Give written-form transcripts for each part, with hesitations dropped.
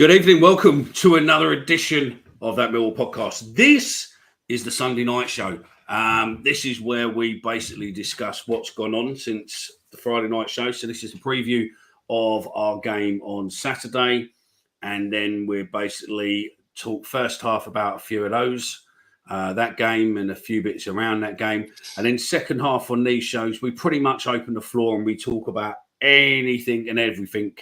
Good evening. Welcome to another edition of that Millwall podcast. This is the Sunday night show. This is where we basically discuss what's gone on since the Friday night show. So this is a preview of our game on Saturday. And then we're basically talk first half about a few of those, that game and a few bits around that game. And then second half on these shows, we pretty much open the floor and we talk about anything and everything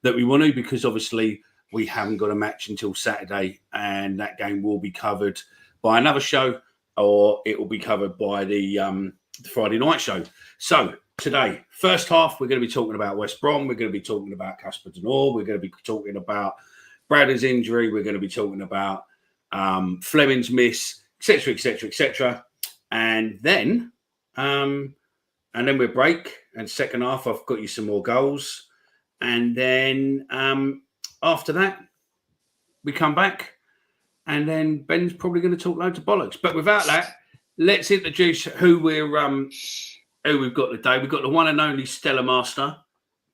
that we want to, because obviously we haven't got a match until Saturday, and that game will be covered by another show, or it will be covered by the Friday night show. So today, first half, we're going to be talking about West Brom. We're going to be talking about Casper de Norre. We're going to be talking about Bradley's injury. We're going to be talking about Flemming's miss, etc., etc., etc. And then we'll break. And second half, I've got you some more goals. And then after that, we come back, and then Ben's probably going to talk loads of bollocks. But without that, let's introduce who we've got today. We've got the one and only Stellar Master,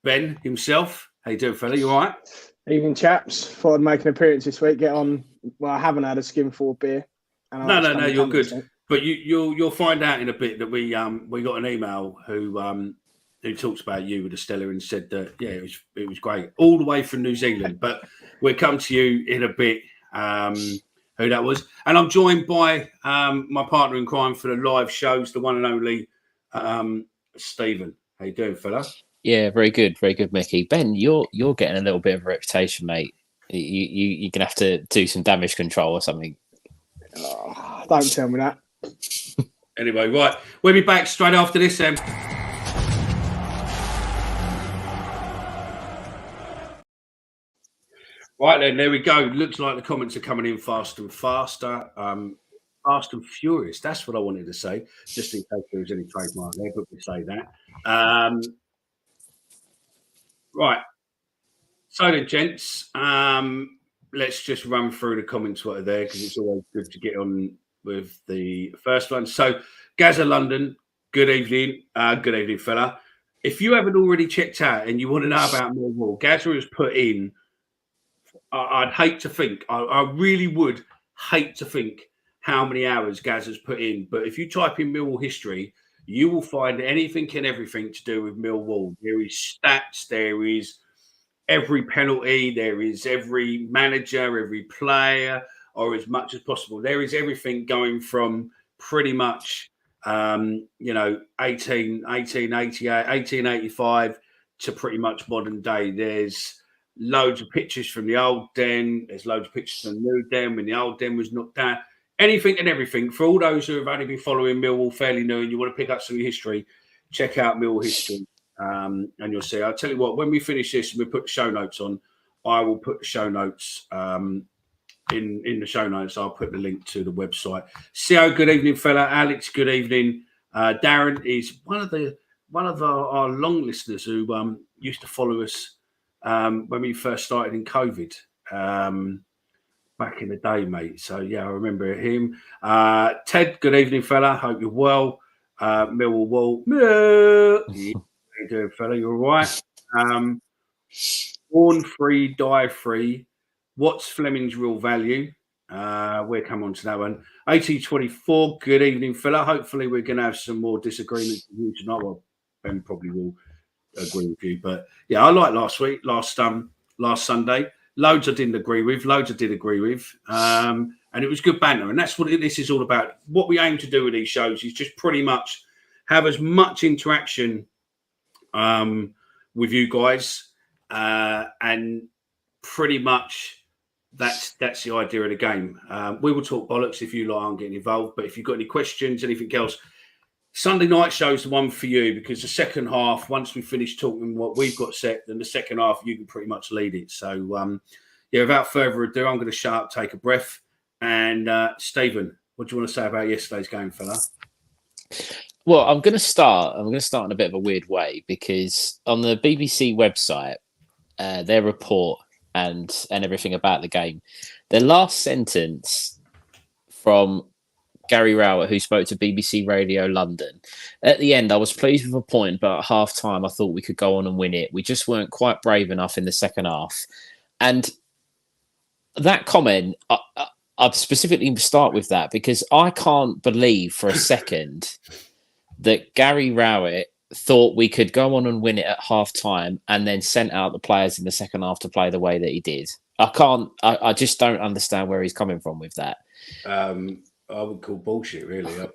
Ben himself. How you doing, fella? You all right? Evening, chaps. Thought I'd make an appearance this week. Get on. Well, I haven't had a skinful of beer. No, you're good. But you'll find out in a bit that we got an email who talks about you with the Stella and said that, yeah, it was great, all the way from New Zealand. But we'll come to you in a bit, who that was. And I'm joined by my partner in crime for the live shows, the one and only Stephen. How you doing, fella? Yeah, very good, Mickey. Ben, you're getting a little bit of a reputation, mate. You're going to have to do some damage control or something. Oh, don't tell me that. Anyway, right. We'll be back straight after this, then. Right then, there we go. Looks like the comments are coming in fast and faster. Fast and furious. That's what I wanted to say, just in case there was any trademark there, but we say that. Right. So then, gents, let's just run through the comments what are there, because it's always good to get on with the first one. So, Gaza London, good evening. Good evening, fella. If you haven't already checked out and you want to know about Millwall, Gaza has put in, I'd hate to think, I really would hate to think how many hours Gaz has put in. But if you type in Millwall history, you will find anything and everything to do with Millwall. There is stats, there is every penalty, there is every manager, every player, or as much as possible. There is everything going from pretty much, 1885 to pretty much modern day. There's loads of pictures from the old den. There's loads of pictures from the new den when the old den was knocked down. Anything and everything. For all those who have only been following Millwall fairly new and you want to pick up some history, check out Millwall history, and you'll see. I'll tell you what, when we finish this and we put the show notes on, I will put the show notes in the show notes. I'll put the link to the website. Sio, good evening, fella. Alex, good evening. Darren is one of our long listeners who used to follow us when we first started in COVID back in the day, mate. So, yeah, I remember him. Ted, good evening, fella. Hope you're well. Millwall Wall. Yeah. How you doing, fella? You all right? Born free, die free. What's Flemming's real value? We'll come on to that one. 1824, good evening, fella. Hopefully we're going to have some more disagreements with you tonight. Well, Ben probably will agree with you, but yeah, I like last Sunday. Loads I didn't agree with, loads I did agree with, and it was good banter, and that's what this is all about. What we aim to do with these shows is just pretty much have as much interaction with you guys, and pretty much that's the idea of the game. We will talk bollocks if you aren't getting involved, but if you've got any questions, anything else, Sunday night show's the one for you, because the second half, once we finish talking what we've got set, then the second half you can pretty much lead it. So, without further ado, I'm going to shut up, take a breath. And Stephen, what do you want to say about yesterday's game, fella? Well, I'm going to start in a bit of a weird way, because on the BBC website, their report and everything about the game, their last sentence from Gary Rowett, who spoke to BBC Radio London. At the end, I was pleased with a point, but at half time, I thought we could go on and win it. We just weren't quite brave enough in the second half. And that comment, I'd specifically start with that because I can't believe for a second that Gary Rowett thought we could go on and win it at half time and then sent out the players in the second half to play the way that he did. I just don't understand where he's coming from with that. I would call bullshit, really. I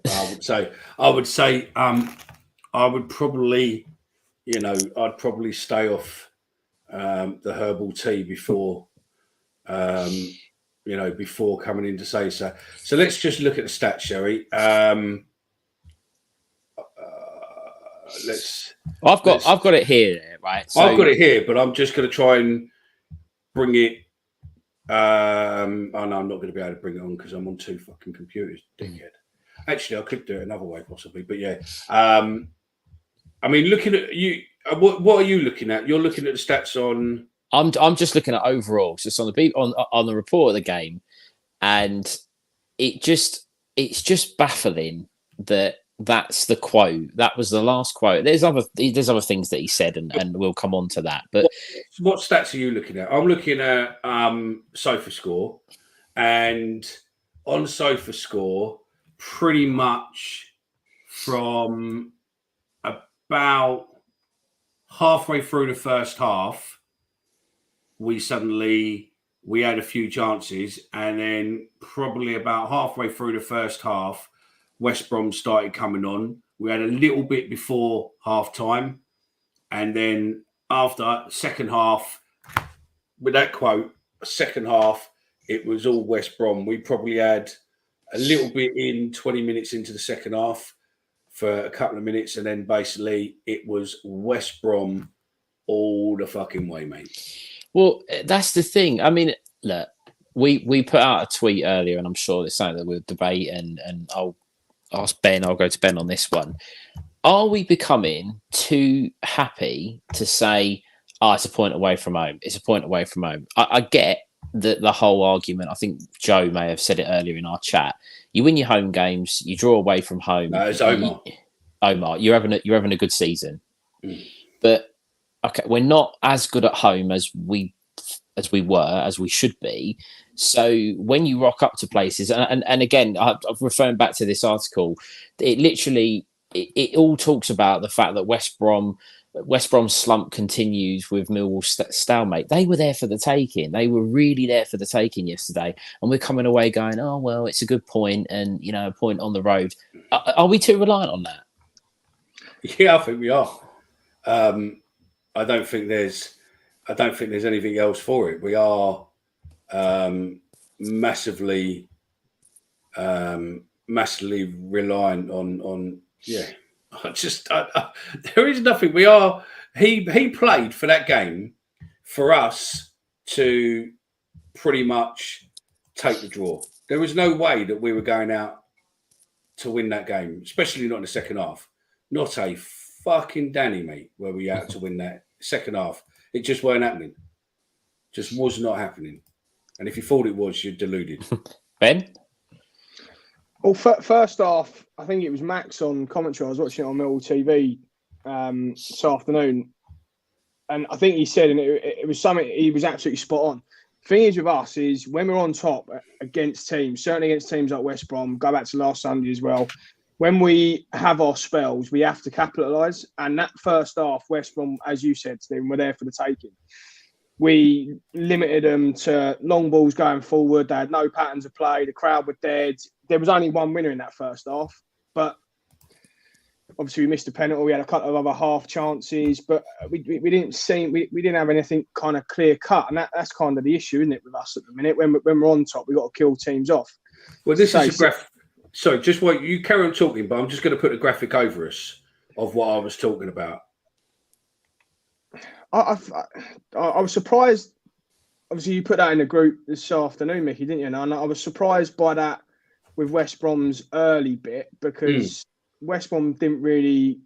would probably, I'd probably stay off the herbal tea before, before coming in to say so. So let's just look at the stats, shall we? I've got it here, right? So, I've got it here, but I'm just going to try and bring it. Oh no, I'm not going to be able to bring it on because I'm on two fucking computers, dickhead. Actually, I could do it another way possibly, but yeah. I mean, looking at you, what are you looking at? You're looking at the stats on. I'm just looking at overall, just on the report of the game, and it's just baffling that that's the quote. That was the last quote. There's other things that he said, and we'll come on to that. But what stats are you looking at? I'm looking at SofaScore, and on SofaScore, pretty much from about halfway through the first half, we had a few chances, and then probably about halfway through the first half, West Brom started coming on. We had a little bit before half time, and then after second half, with that quote, second half, it was all West Brom. We probably had a little bit in 20 minutes into the second half for a couple of minutes, and then basically it was West Brom all the fucking way, mate. Well, that's the thing. I mean, look, we put out a tweet earlier, and I'm sure it's something that we'll debate, and I'll ask Ben, I'll go to Ben on this one. Are we becoming too happy to say, it's a point away from home? It's a point away from home. I get the whole argument. I think Joe may have said it earlier in our chat. You win your home games, you draw away from home. No, it's Omar. Omar, you're having a good season. But okay, we're not as good at home as we should be. So when you rock up to places, and again, I'm referring back to this article, it literally it all talks about the fact that West Brom's slump continues with Millwall's stalemate. They were there for the taking. They were really there for the taking yesterday, and we're coming away going, oh well, it's a good point, and a point on the road. Are we too reliant on that? Yeah, I think we are. I don't think there's anything else for it. We are massively reliant on. Yeah, there is nothing. We are. He played for that game for us to pretty much take the draw. There was no way that we were going out to win that game, especially not in the second half. Not a fucking Danny, mate, where we out to win that second half. It just weren't happening. Just was not happening. And if you thought it was, you're deluded. Ben? Well, first off, I think it was Max on commentary. I was watching it on Millwall TV this afternoon. And I think he said, and it was something, he was absolutely spot on. The thing is with us is when we're on top against teams, certainly against teams like West Brom, go back to last Sunday as well, when we have our spells, we have to capitalise. And that first half, West Brom, as you said, Stephen, were there for the taking. We limited them to long balls going forward. They had no patterns of play. The crowd were dead. There was only one winner in that first half. But obviously, we missed a penalty. We had a couple of other half chances. But we didn't have anything kind of clear cut. And that's kind of the issue, isn't it, with us at the minute? When we're on top, we've got to kill teams off. Well, this is a graphic. Sorry, just wait. You carry on talking, but I'm just going to put a graphic over us of what I was talking about. I was surprised. Obviously, you put that in the group this afternoon, Mickey, didn't you? And I was surprised by that with West Brom's early bit because West Brom didn't really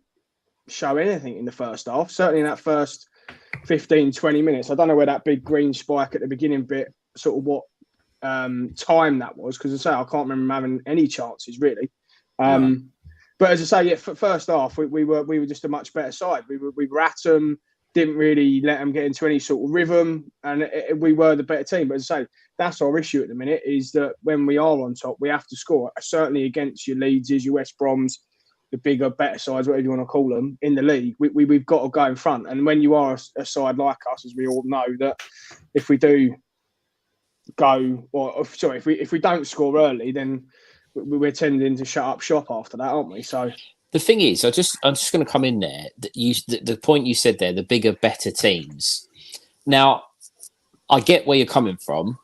show anything in the first half. Certainly in that first 15, 20 minutes. I don't know where that big green spike at the beginning bit, sort of what time that was, because I can't remember having any chances really. But as I say, yeah, for first half we were just a much better side. We were at them. didn't really let them get into any sort of rhythm, and we were the better team. But as I say, that's our issue at the minute, is that when we are on top, we have to score. Certainly against your Leedses, your West Broms, the bigger, better sides, whatever you want to call them, in the league, we've got to go in front. And when you are a side like us, as we all know, that if we do go, if we don't score early, then we're tending to shut up shop after that, aren't we? So the thing is, I'm just going to come in there. The point you said there, the bigger, better teams. Now, I get where you're coming from,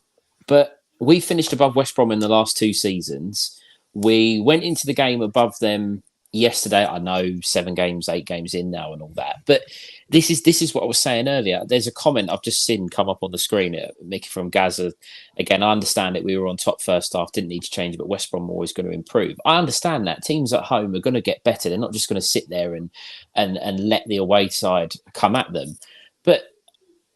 but we finished above West Brom in the last 2 seasons. We went into the game above them yesterday. I know 7 games, 8 games in now and all that, but this is what I was saying earlier. There's a comment I've just seen come up on the screen, Mickey from Gaza. Again, I understand that we were on top first half, didn't need to change, but West Brom were always going to improve. I understand that teams at home are going to get better. They're not just going to sit there and let the away side come at them. But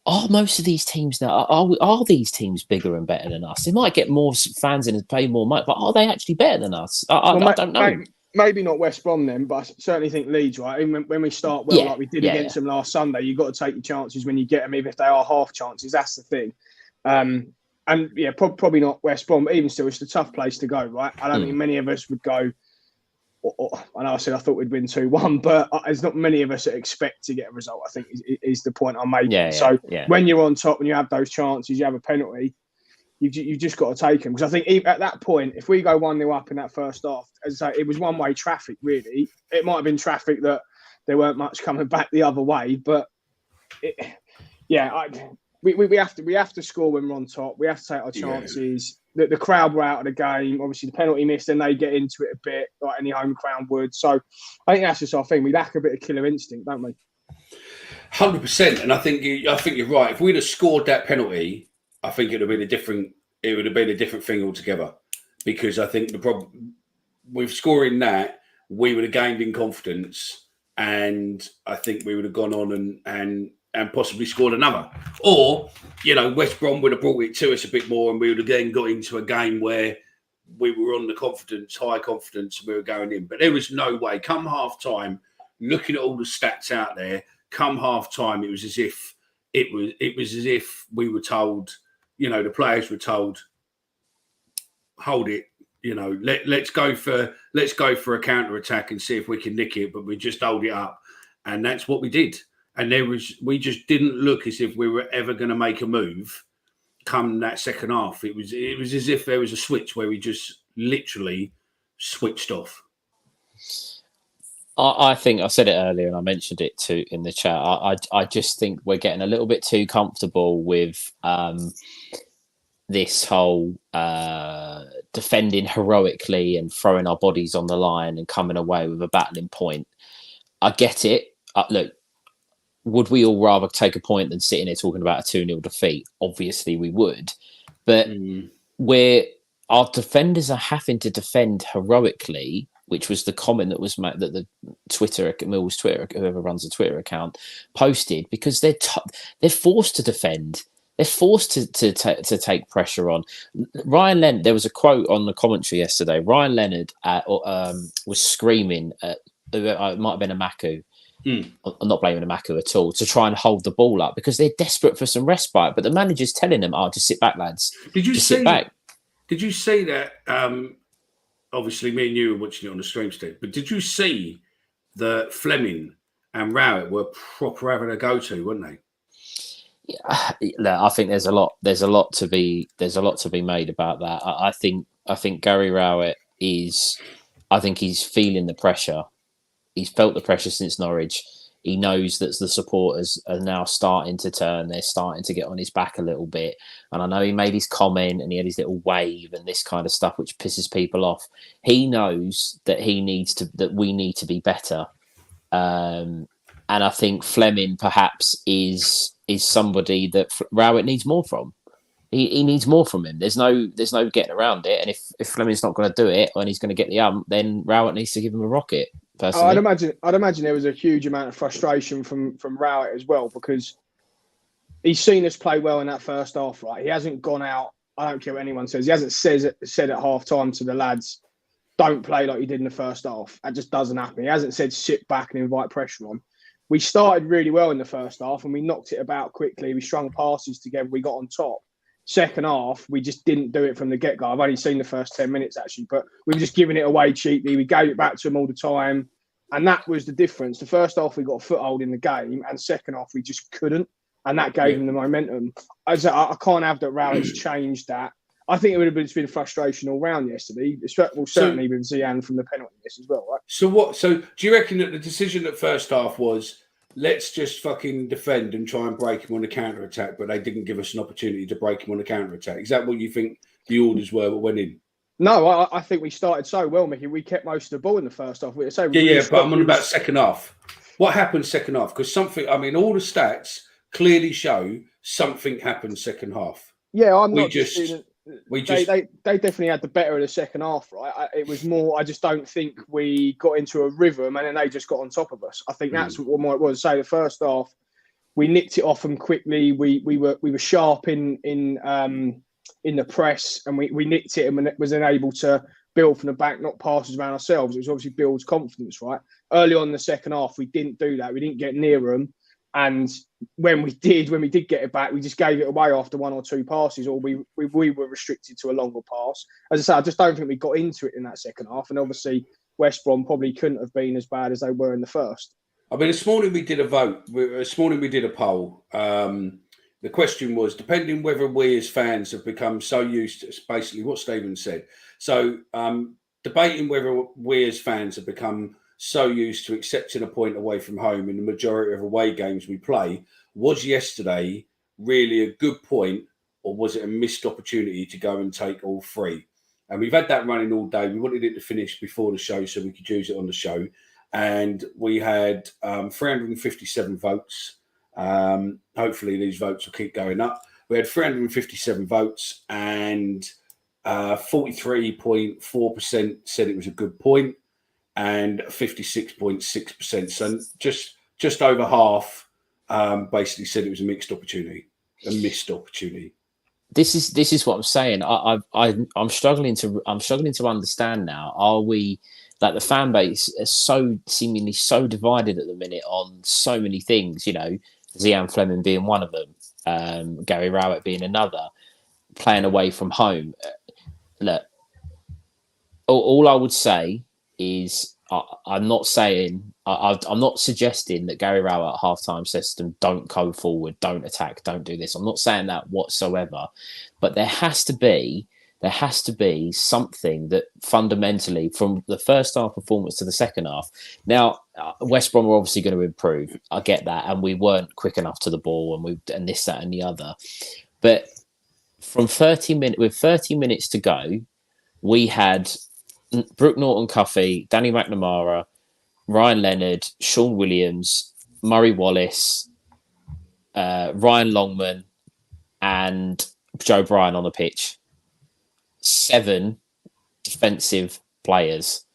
are most of these teams now, are these teams bigger and better than us? They might get more fans in and pay more money, but are they actually better than us? I don't know. Maybe not West Brom then, but I certainly think Leeds, right? And when we start well, like we did against them last Sunday, you've got to take your chances when you get them, even if they are half chances. That's the thing. And probably not West Brom, but even still, it's a tough place to go, right? I don't think many of us would go. I know I said I thought we'd win 2-1, but there's not many of us that expect to get a result, I think is the point I'm making. When you're on top and you have those chances, you have a penalty, you've just got to take them. Because I think at that point, if we go 1-0 up in that first half, as I say, it was one-way traffic, really. It might have been traffic that there weren't much coming back the other way. But, we have to score when we're on top. We have to take our chances. Yeah. The crowd were out of the game. Obviously, the penalty missed, and they get into it a bit, like any home crowd would. So I think that's just our thing. We lack a bit of killer instinct, don't we? 100%. And I think you're right. If we'd have scored that penalty, I think it would have been a different thing altogether, because I think the problem with scoring that, we would have gained in confidence, and I think we would have gone on and possibly scored another. Or, West Brom would have brought it to us a bit more, and we would have then got into a game where we were on the high confidence, and we were going in. But there was no way. Come half time, looking at all the stats out there, come half time, it was as if we were told. The players were told, hold it, let's go for a counter attack and see if we can nick it, but we just hold it up, and that's what we did. And we just didn't look as if we were ever going to make a move. Come that second half, it was as if there was a switch where we just literally switched off. I think I said it earlier, and I mentioned it too in the chat. I just think we're getting a little bit too comfortable with this whole defending heroically and throwing our bodies on the line and coming away with a battling point. I get it. Look, would we all rather take a point than sitting here talking about a 2-0 defeat? Obviously, we would. But our defenders are having to defend heroically, which was the comment that was made that the Millwall's Twitter, whoever runs the Twitter account, posted, because they're forced to defend. They're forced to take pressure on. Ryan Leonard, there was a quote on the commentary yesterday. Ryan Leonard was screaming at, it might have been Amaku. I'm not blaming Amaku at all, to try and hold the ball up, because they're desperate for some respite. But the manager's telling them, just sit back, lads. Did you sit back? Did you see that? Obviously, me and you were watching it on the stream, Steve. But did you see that Flemming and Rowett were proper having a go-to, weren't they? Yeah, I think there's a lot to be made about that. I think Gary Rowett is. I think he's feeling the pressure. He's felt the pressure since Norwich. He knows that the supporters are now starting to turn. They're starting to get on his back a little bit. And I know he made his comment and he had his little wave and this kind of stuff, which pisses people off. He knows that we need to be better. And I think Flemming perhaps is somebody that Rowett needs more from. He needs more from him. There's no getting around it. And if Flemming's not going to do it and he's going to get the then Rowett needs to give him a rocket. Personally. I'd imagine there was a huge amount of frustration from Rowett as well, because he's seen us play well in that first half, right? He hasn't gone out. I don't care what anyone says. He hasn't said at half time to the lads, don't play like you did in the first half. That just doesn't happen. He hasn't said sit back and invite pressure on. we started really well in the first half and we knocked it about quickly. We strung passes together. We got on top. Second half, we just didn't do it from the get-go. I've only seen the first 10 minutes, actually, but we were just giving it away cheaply. We gave it back to them all the time. And that was the difference. The first half, we got a foothold in the game, and second half, we just couldn't. And that gave them the momentum. I can't have that Rowlett's changed that. I think it would have been frustration all round yesterday. Well, certainly with Zian from the penalty miss as well, right? So do you reckon that the decision at first half was, let's just fucking defend and try and break him on the counter-attack, but they didn't give us an opportunity to break him on the counter-attack? Is that what you think the orders were that went in? No, I think we started so well, Mickey. We kept most of the ball in the first half. But I'm on about second half. What happened second half? Because all the stats clearly show something happened second half. Yeah, they definitely had the better of the second half, right? It was more. I just don't think we got into a rhythm, and then they just got on top of us. I think that's what it was. Say the first half, we nicked it off them quickly. We were sharp in the press, and we nicked it and was then able to build from the back, not passes around ourselves. It was obviously builds confidence, right? Early on in the second half, we didn't do that. We didn't get near them. And when we did get it back, we just gave it away after one or two passes, or we were restricted to a longer pass. As I say, I just don't think we got into it in that second half. And obviously, West Brom probably couldn't have been as bad as they were in the first. I mean, this morning we did a vote. This morning we did a poll. The question was, depending whether we as fans have become so used to, it's basically what Stephen said. So debating whether we as fans have become so used to accepting a point away from home in the majority of away games we play, was yesterday really a good point, or was it a missed opportunity to go and take all three? And we've had that running all day. We wanted it to finish before the show so we could use it on the show. And we had 357 votes. Hopefully these votes will keep going up. We had 357 votes and 43.4% said it was a good point, and 56.6%. So just over half basically said it was a missed opportunity. This is what I'm saying. I'm struggling to understand now. Are we, like, the fan base is seemingly so divided at the minute on so many things? You know, Zian Flemming being one of them, Gary Rowett being another, playing away from home. Look, all I would say is I'm not suggesting that Gary Rowett at halftime says to them, don't go forward, don't attack, don't do this. I'm not saying that whatsoever, but there has to be something that fundamentally, from the first half performance to the second half. Now, West Brom are obviously going to improve. I get that, and we weren't quick enough to the ball, and this, that, and the other. But with 30 minutes to go, we had Brooke Norton-Cuffy, Danny McNamara, Ryan Leonard, Sean Williams, Murray Wallace, Ryan Longman, and Joe Bryan on the pitch. 7 defensive players.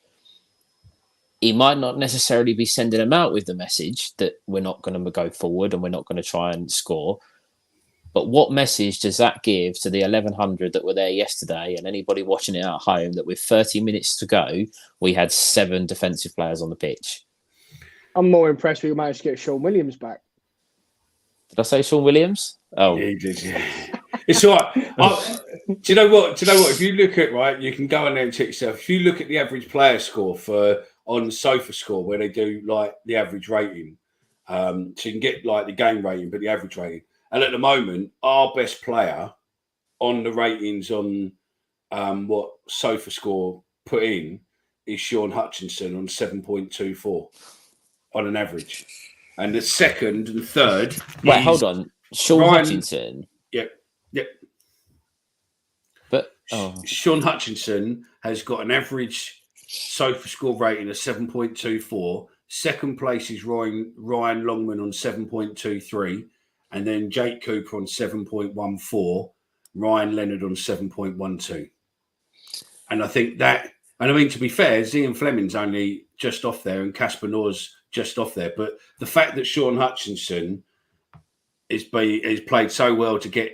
He might not necessarily be sending them out with the message that we're not going to go forward and we're not going to try and score. But what message does that give to the 1,100 that were there yesterday, and anybody watching it at home, that with 30 minutes to go, we had 7 defensive players on the pitch? I'm more impressed we managed to get Sean Williams back. Did I say Sean Williams? Oh, yeah, you did. Yeah. It's all right. Do you know what? If you look at, right, you can go on there and check yourself. If you look at the average player score on SofaScore, where they do like the average rating, so you can get like the game rating, but the average rating. And at the moment, our best player on the ratings on what SofaScore put in is Sean Hutchinson on 7.24 on an average. And the second and third. Wait, hold on. Sean Hutchinson. Yep. But Sean Hutchinson has got an average SofaScore rating of 7.24. Second place is Ryan Longman on 7.23. And then Jake Cooper on 7.14, Ryan Leonard on 7.12. And I think that, and I mean, to be fair, Zian Flemming's only just off there and Casper Nor's just off there. But the fact that Sean Hutchinson has played so well to get,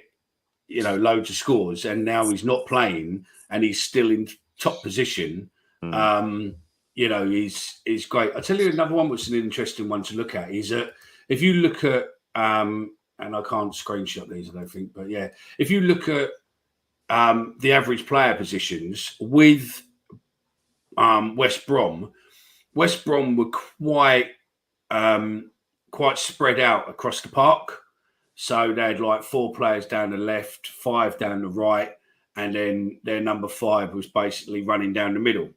loads of scores, and now he's not playing and he's still in top position, is great. I'll tell you another one which is an interesting one to look at is that if you look at, and I can't screenshot these, I don't think, but yeah, if you look at the average player positions with West Brom were quite spread out across the park. So they had like 4 players down the left, 5 down the right, and then their number 5 was basically running down the middle.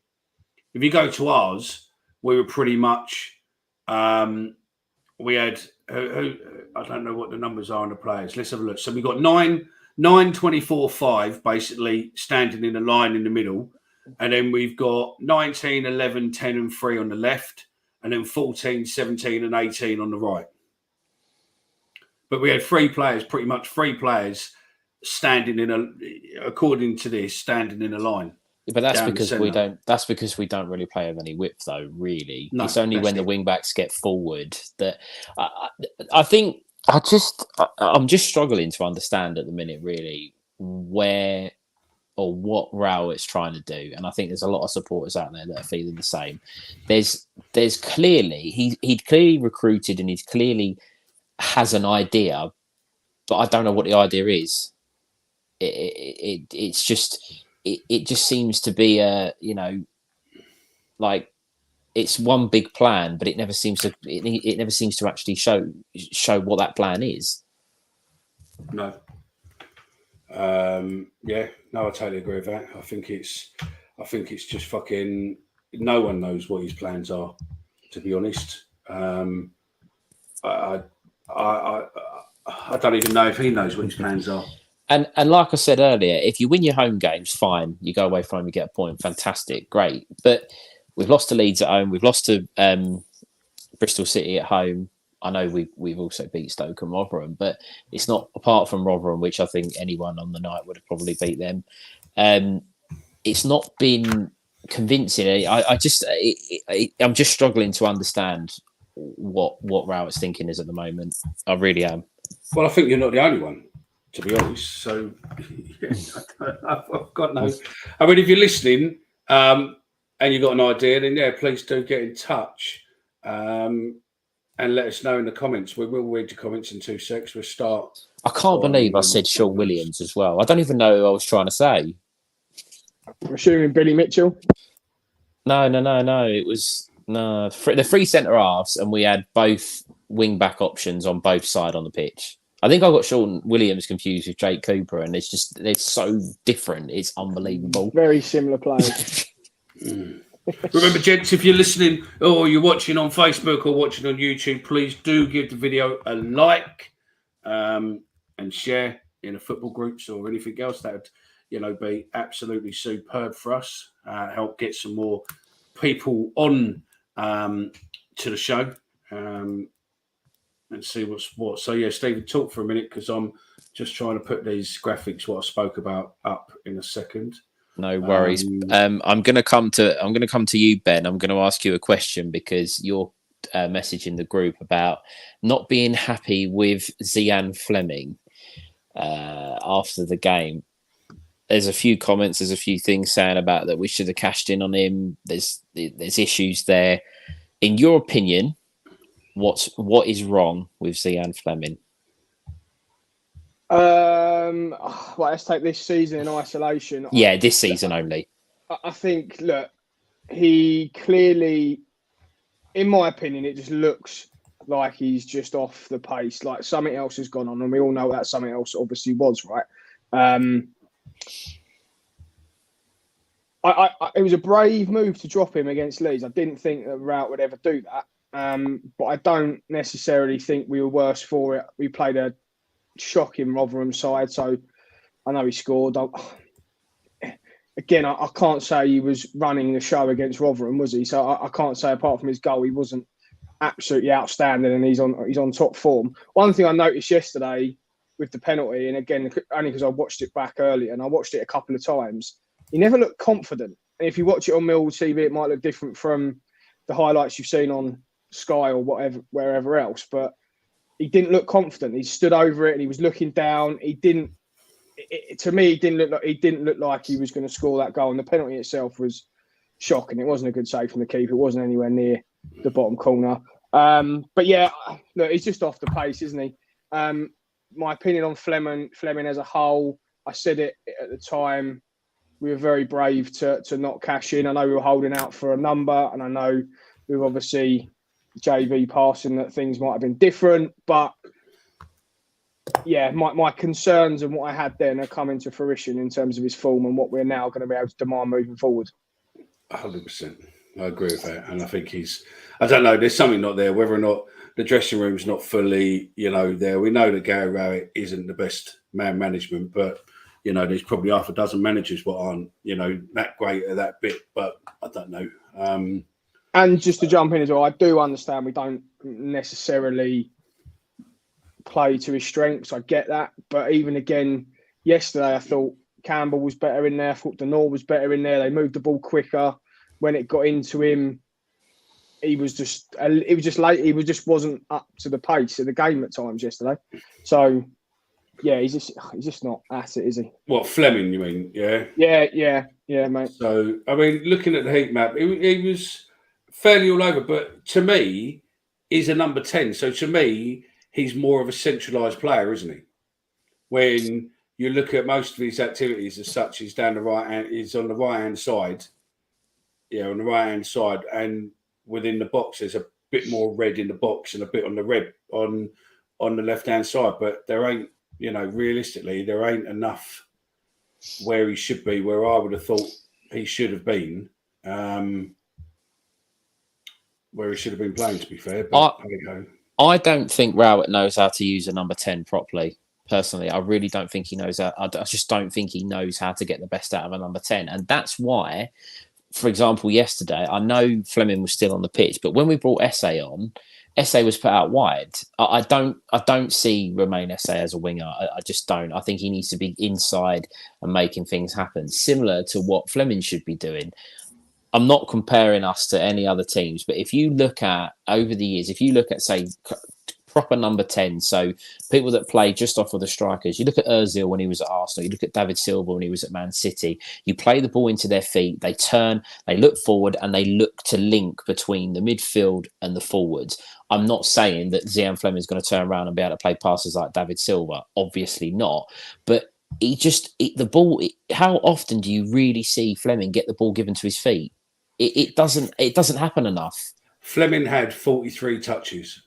If you go to ours, we were pretty much we had who I don't know what the numbers are on the players. Let's have a look. So we got 9, 24, 5 basically standing in a line in the middle, and then we've got 19, 11, 10, and 3 on the left, and then 14, 17, and 18 on the right. But we had 3 players, pretty much 3 players standing according to this, standing in a line. But that's because we don't really play with any width, though. Really, no, it's only when the wing backs get forward that I think I'm just struggling to understand at the minute, really, where or what Raul is trying to do. And I think there's a lot of supporters out there that are feeling the same. There's clearly he'd clearly recruited and he's clearly has an idea, but I don't know what the idea is. It's just. It just seems to be like it's one big plan, but it never seems to actually show what that plan is. No. I totally agree with that. I think it's just fucking no one knows what his plans are, to be honest. I don't even know if he knows what his plans are. And like I said earlier, if you win your home games, fine. You go away from home, you get a point. Fantastic. Great. But we've lost to Leeds at home. We've lost to Bristol City at home. I know we've also beat Stoke and Rotherham, but it's not apart from Rotherham, which I think anyone on the night would have probably beat them. It's not been convincing. I'm just struggling to understand what Raoult's thinking is at the moment. I really am. Well, I think you're not the only one, to be honest. So I've got no. I mean, if you're listening and you've got an idea, then please do get in touch and let us know in the comments. We will read the comments in 2 seconds. We'll start. I can't believe I said Sean Williams as well. I don't even know who I was trying to say. I'm assuming Billy Mitchell. No. It was the 3 centre halves, and we had both wing back options on both sides on the pitch. I think I got Sean Williams confused with Jake Cooper, and they're so different. It's unbelievable. Very similar players. Remember, gents, if you're listening or you're watching on Facebook or watching on YouTube, please do give the video a like and share in the football groups or anything else. That would, be absolutely superb for us. Help get some more people on to the show. And see what's what. So Stephen, talk for a minute because I'm just trying to put these graphics what I spoke about up in a second. No worries. I'm going to come to you, Ben. I'm going to ask you a question because you're messaging the group about not being happy with Zian Flemming after the game. There's a few comments. There's a few things saying about that we should have cashed in on him. There's issues there. In your opinion, what is wrong with Zian Flemming? Let's take this season in isolation. Yeah, this season only. I think, look, he clearly, in my opinion, it just looks like he's just off the pace. Like something else has gone on, and we all know that something else obviously was, right? It was a brave move to drop him against Leeds. I didn't think that Raoult would ever do that. But I don't necessarily think we were worse for it. We played a shocking Rotherham side, so I know he scored. I can't say he was running the show against Rotherham, was he? So I can't say apart from his goal, he wasn't absolutely outstanding, and he's on top form. One thing I noticed yesterday with the penalty, and again, only because I watched it back earlier, and I watched it a couple of times, he never looked confident. And if you watch it on Millwall TV, it might look different from the highlights you've seen on Sky or whatever, wherever else, but he didn't look confident. He stood over it and he was looking down. He didn't. To me, he didn't look like he was going to score that goal. And the penalty itself was shocking. It wasn't a good save from the keeper. It wasn't anywhere near the bottom corner. But yeah, look, he's just off the pace, isn't he? My opinion on Flemming as a whole, I said it at the time. We were very brave to not cash in. I know we were holding out for a number, and I know we've obviously JV passing that things might have been different, but yeah, my concerns and what I had then are coming to fruition in terms of his form and what we're now going to be able to demand moving forward. 100%. I agree with that. And I think I don't know, there's something not there, whether or not the dressing room's not fully, there. We know that Gary Rowett isn't the best man management, but, there's probably half a dozen managers what aren't, that great at that bit, but I don't know. And just to jump in as well, I do understand we don't necessarily play to his strengths. I get that. But even again, yesterday, I thought Campbell was better in there. I thought Denor was better in there. They moved the ball quicker. When it got into him, he was just late. He just wasn't up to the pace of the game at times yesterday. So, yeah, he's just not at it, is he? What, Flemming, you mean? Yeah? Yeah, mate. So, I mean, looking at the heat map, he was fairly all over. But to me, he's a number 10. So, to me, he's more of a centralised player, isn't he? When you look at most of his activities as such, he's down the right hand, he's on the right hand side. Yeah, on the right hand side, and within the box, there's a bit more red in the box and a bit on the red on the left hand side. But there ain't, realistically, there ain't enough where he should be, where I would have thought he should have been, where he should have been playing, to be fair. But I don't think Rowett knows how to use a number 10 properly. Personally, I really don't think he knows that. I just don't think he knows how to get the best out of a number 10. And that's why, for example, yesterday, I know Flemming was still on the pitch, but when we brought Essay on, Essay was put out wide. I don't see Romain Essay as a winger. I just don't. I think he needs to be inside and making things happen, similar to what Flemming should be doing. I'm not comparing us to any other teams, but if you look at over the years, if you look at, say, proper number 10, so people that play just off of the strikers, you look at Ozil when he was at Arsenal, you look at David Silva when he was at Man City, you play the ball into their feet, they turn, they look forward, and they look to link between the midfield and the forwards. I'm not saying that Zian Flemming is going to turn around and be able to play passes like David Silva, obviously not, but the ball, how often do you really see Flemming get the ball given to his feet? It doesn't happen enough. Flemming had 43 touches.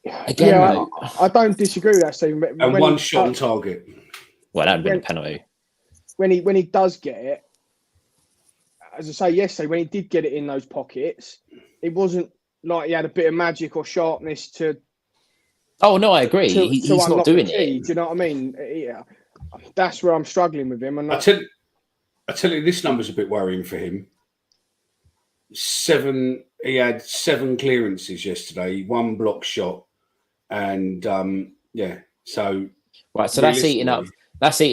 Again, yeah, I don't disagree with that, Stephen. And one shot on target. Well, that would have been a penalty. When he does get it, as I say yesterday, when he did get it in those pockets, it wasn't like he had a bit of magic or sharpness to. Oh no, I agree. He's not doing it. Do you know what I mean? Yeah, that's where I'm struggling with him. And I tell you, this number's a bit worrying for him. He had 7 clearances yesterday, 1 block shot, and so right. So that's eating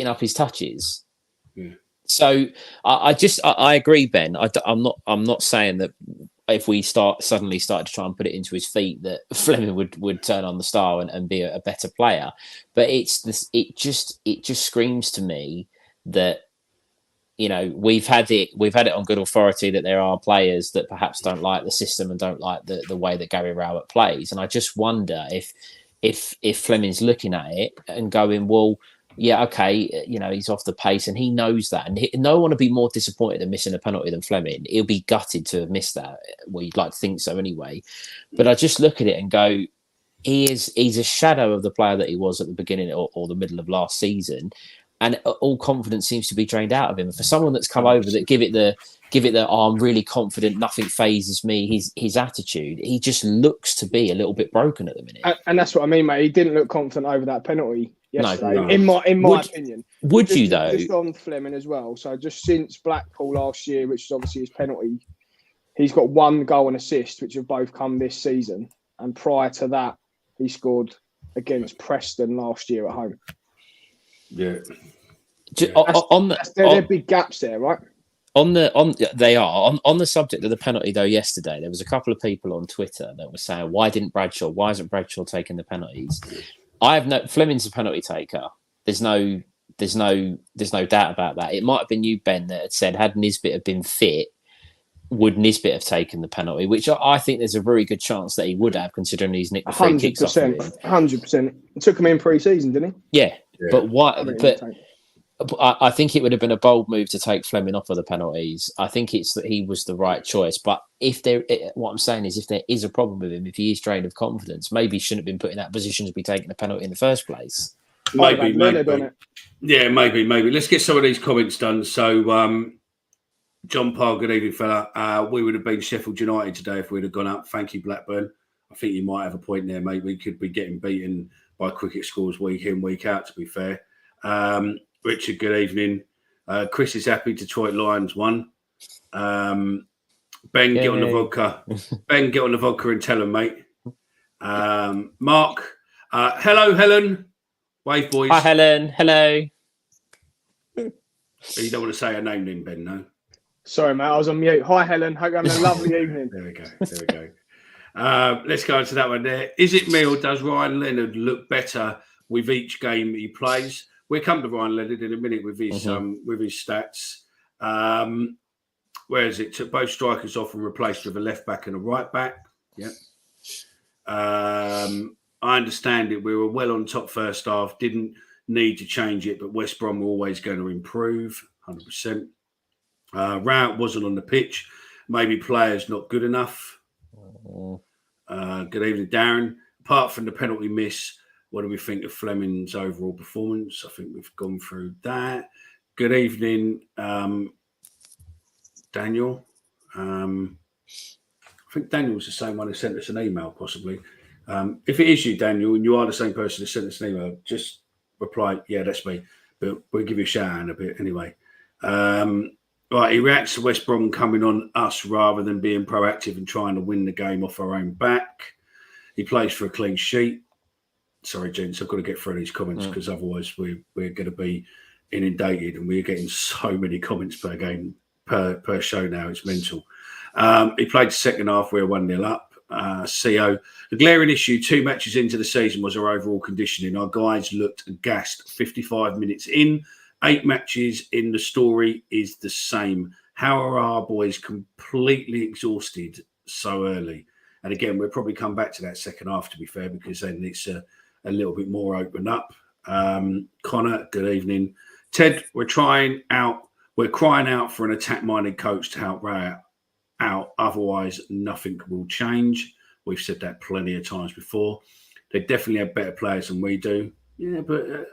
up his touches. Yeah. So I agree, Ben. I'm not saying that if we suddenly started to try and put it into his feet that Flemming would turn on the star and be a better player, but it just screams to me that. We've had it on good authority that there are players that perhaps don't like the system and don't like the way that Gary Rowett plays. And I just wonder if Flemming's looking at it and going, well, yeah, okay, he's off the pace and he knows that. And no one would be more disappointed in missing a penalty than Flemming. He'll be gutted to have missed that. Well, you'd like to think so anyway. But I just look at it and go, he's a shadow of the player that he was at the beginning or the middle of last season. And all confidence seems to be drained out of him. For someone that's come over that give it the I'm really confident, nothing phases me. His attitude, he just looks to be a little bit broken at the minute. And that's what I mean, mate. He didn't look confident over that penalty yesterday, No. in my opinion. Would you though? Just on Flemming as well. So just since Blackpool last year, which is obviously his penalty, he's got 1 goal and assist, which have both come this season. And prior to that, he scored against Preston last year at home. Yeah. There are big gaps there, right? On the subject of the penalty though, yesterday there was a couple of people on Twitter that were saying, why isn't Bradshaw taking the penalties? Flemming's a penalty taker. There's no There's no doubt about that. It might have been you, Ben, that had said had Nisbet have been fit, would Nisbet have taken the penalty? Which I think there's a very good chance that he would have, considering he's nicked the free kicks off of him. 100%. It took him in pre-season, didn't he? Yeah. But why? But I think it would have been a bold move to take Flemming off of the penalties. I think it's that he was the right choice. But what I'm saying is, if there is a problem with him, if he is drained of confidence, maybe he shouldn't have been put in that position to be taking a penalty in the first place. Maybe. Yeah, maybe. Let's get some of these comments done. So, John Parr, good evening, fella. We would have been Sheffield United today if we'd have gone up. Thank you, Blackburn. I think you might have a point there, mate. We could be getting beaten by cricket scores week in, week out, to be fair. Richard, good evening. Chris is happy Detroit Lions won. Ben, get on the vodka. Ben, get on the vodka and tell him, mate. Mark, hello, Helen. Wave, boys. Hi, Helen. Hello. You don't want to say her name then, Ben, no? Sorry, mate. I was on mute. Hi, Helen. Hope you're having a lovely evening. There we go. Let's go into that one there. Is it me or does Ryan Leonard look better with each game he plays? We'll come to Ryan Leonard in a minute with his stats. Where is it? Took both strikers off and replaced with a left back and a right back. Yep. I understand it. We were well on top first half. Didn't need to change it, but West Brom were always going to improve. 100%. Rowett wasn't on the pitch. Maybe players not good enough. Good evening, Darren. Apart from the penalty miss, what do we think of Flemming's overall performance? I think we've gone through that. Good evening, Daniel. I think Daniel's the same one who sent us an email, possibly. If it is you, Daniel, and you are the same person who sent us an email, just reply, yeah, that's me. But we'll give you a shout out in a bit anyway. Right, he reacts to West Brom coming on us rather than being proactive and trying to win the game off our own back. He plays for a clean sheet. Sorry, gents, I've got to get through these comments because otherwise we're going to be inundated, and we're getting so many comments per game, per show now. It's mental. He played the second half. We're 1-0 up. CO, the glaring issue 2 matches into the season was our overall conditioning. Our guys looked gassed 55 minutes in. 8 matches in, the story is the same. How are our boys completely exhausted so early? And again, we'll probably come back to that second half, to be fair, because then it's a little bit more open up. Connor, good evening. Ted, we're crying out for an attack-minded coach to help Rowett out. Otherwise, nothing will change. We've said that plenty of times before. They definitely have better players than we do. Yeah, but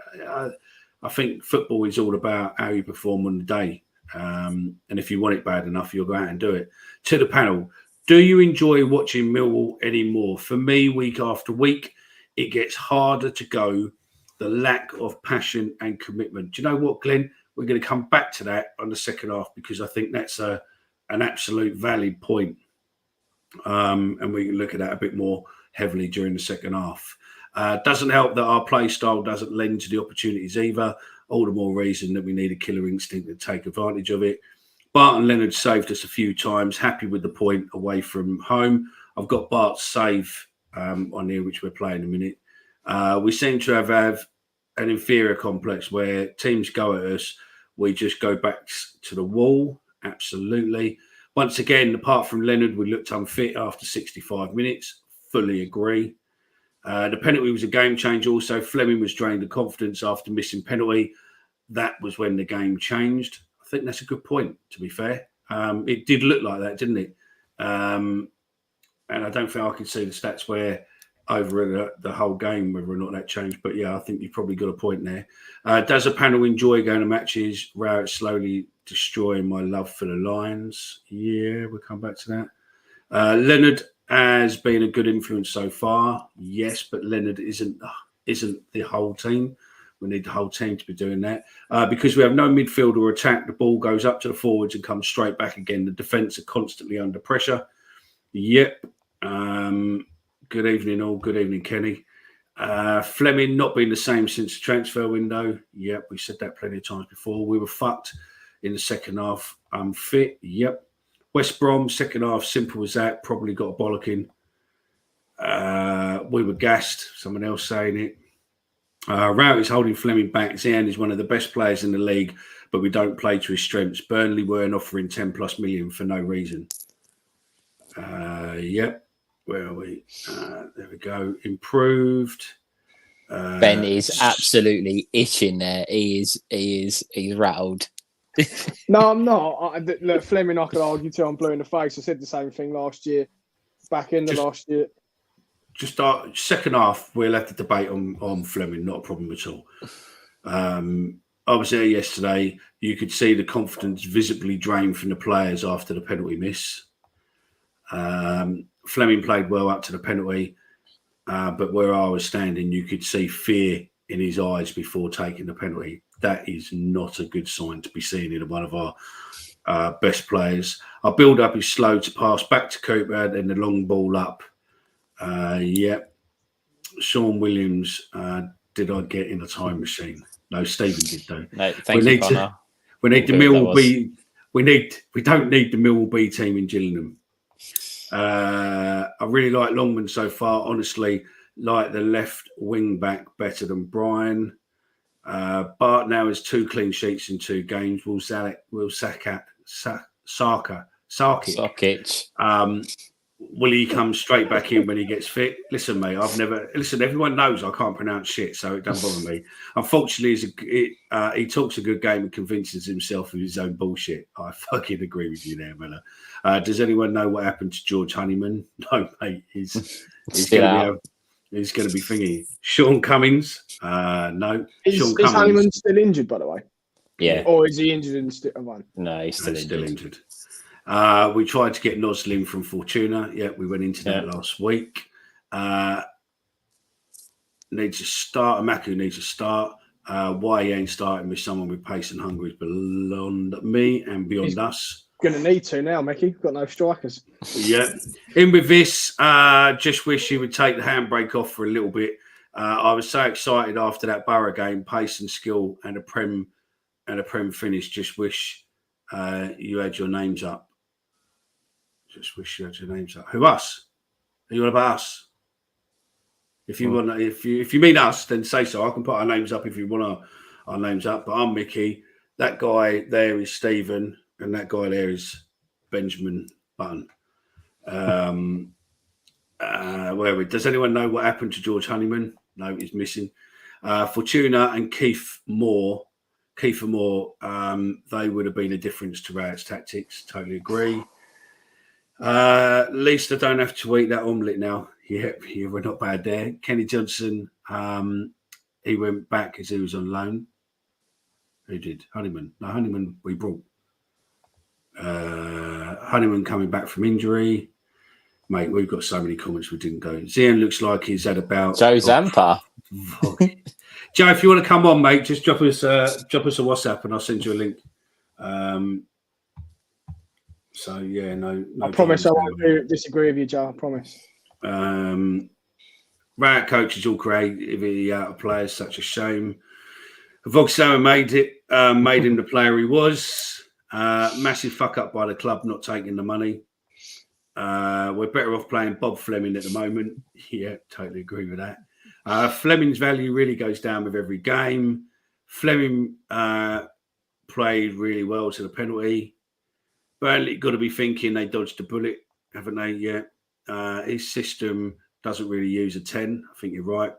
I think football is all about how you perform on the day. And if you want it bad enough, you'll go out and do it. To the panel, do you enjoy watching Millwall anymore? For me, week after week, it gets harder to go. The lack of passion and commitment. Do you know what, Glenn? We're going to come back to that on the second half because I think that's an absolute valid point. And we can look at that a bit more heavily during the second half. Doesn't help that our play style doesn't lend to the opportunities either. All the more reason that we need a killer instinct to take advantage of it. Barton Leonard saved us a few times. Happy with the point away from home. I've got Bart's save on here, which we're playing in a minute. We seem to have an inferior complex where teams go at us. We just go back to the wall. Absolutely. Once again, apart from Leonard, we looked unfit after 65 minutes. Fully agree. The penalty was a game changer. Also, Flemming was drained of confidence after missing penalty. That was when the game changed. I think that's a good point, to be fair. It did look like that, didn't it? And I don't think I can see the stats where over the whole game whether or not that changed. But yeah, I think you've probably got a point there. Does a panel enjoy going to matches? Rowett slowly destroying my love for the Lions. Yeah, we'll come back to that. Leonard has been a good influence so far. Yes, but Leonard isn't the whole team. We need the whole team to be doing that. Because we have no midfield or attack, the ball goes up to the forwards and comes straight back again. The defence are constantly under pressure. Yep. Good evening, all. Good evening, Kenny. Flemming not been the same since the transfer window. Yep, we said that plenty of times before. We were fucked in the second half. Fit. Yep. West Brom, second half, simple as that. Probably got a bollocking. We were gassed. Someone else saying it. Rout is holding Flemming back. Zian is one of the best players in the league, but we don't play to his strengths. Burnley weren't offering 10 plus million for no reason. Yep. Where are we? There we go. Improved. Ben is absolutely itching there. He's rattled. No, I'm not. Look, Flemming, I could argue till I'm blue in the face. I said the same thing last year, back in the last year. Just our second half, we'll have to debate on Flemming, not a problem at all. I was there yesterday. You could see the confidence visibly drained from the players after the penalty miss. Flemming played well up to the penalty, but where I was standing, you could see fear in his eyes before taking the penalty. That is not a good sign to be seen in one of our best players. Our build-up is slow to pass back to Cooper, then the long ball up. Sean Williams, did I get in a time machine? No, Stephen did though. No, thank you, Connor. We need the Millwall B. We don't need the Millwall B team in Gillingham. I really like Longman so far. Honestly, like the left wing back better than Brian. Bart now has 2 clean sheets in 2 games. Will Sarkic. Will he come straight back in when he gets fit? Listen, mate, everyone knows I can't pronounce shit, so it doesn't bother me. Unfortunately, he talks a good game and convinces himself of his own bullshit. I fucking agree with you there, Miller. Does anyone know what happened to George Honeyman? No, mate. He's going to be thingy. Sean Cummings? No. Is Honeyman still injured, by the way? Yeah. Or is he injured in one? No, he's still injured. We tried to get Noslin from Fortuna. Yeah, we went into that last week. Needs to start. Amaku needs to start. Why he ain't starting with someone with pace and hunger is beyond me and beyond us. Going to need to now, Mickey. Got no strikers. Yeah. In with this, just wish he would take the handbrake off for a little bit. I was so excited after that Borough game, pace and skill and a Prem finish. Just wish you had your names up. Just wish you had your names up. Who, us? Are you on about us? If you want, if you mean us, then say so. I can put our names up if you want our names up. But I'm Mickey. That guy there is Stephen, and that guy there is Benjamin Button. Does anyone know what happened to George Honeyman? No, he's missing. Fortuna and Keith Moore. They would have been a difference to Rout's tactics. Totally agree. At least I don't have to eat that omelette now. Yeah, we're not bad there. Kenny Johnson, he went back because he was on loan. Who did? Honeyman. No, Honeyman we brought. Honeyman coming back from injury. Mate, we've got so many comments we didn't go. Zian looks like he's had about... Joe Zampa. Joe, if you want to come on, mate, just drop us a WhatsApp and I'll send you a link. So, yeah, no I promise I won't disagree with you, Joe. I promise. Rout coach is all creativity out of players. Such a shame. Vogtsauer made him the player he was. Massive fuck up by the club not taking the money. We're better off playing Bob Flemming at the moment. Yeah, totally agree with that. Flemming's value really goes down with every game. Flemming played really well to the penalty. Burnley got to be thinking they dodged a bullet, haven't they? Yeah. His system doesn't really use a 10. I think you're right.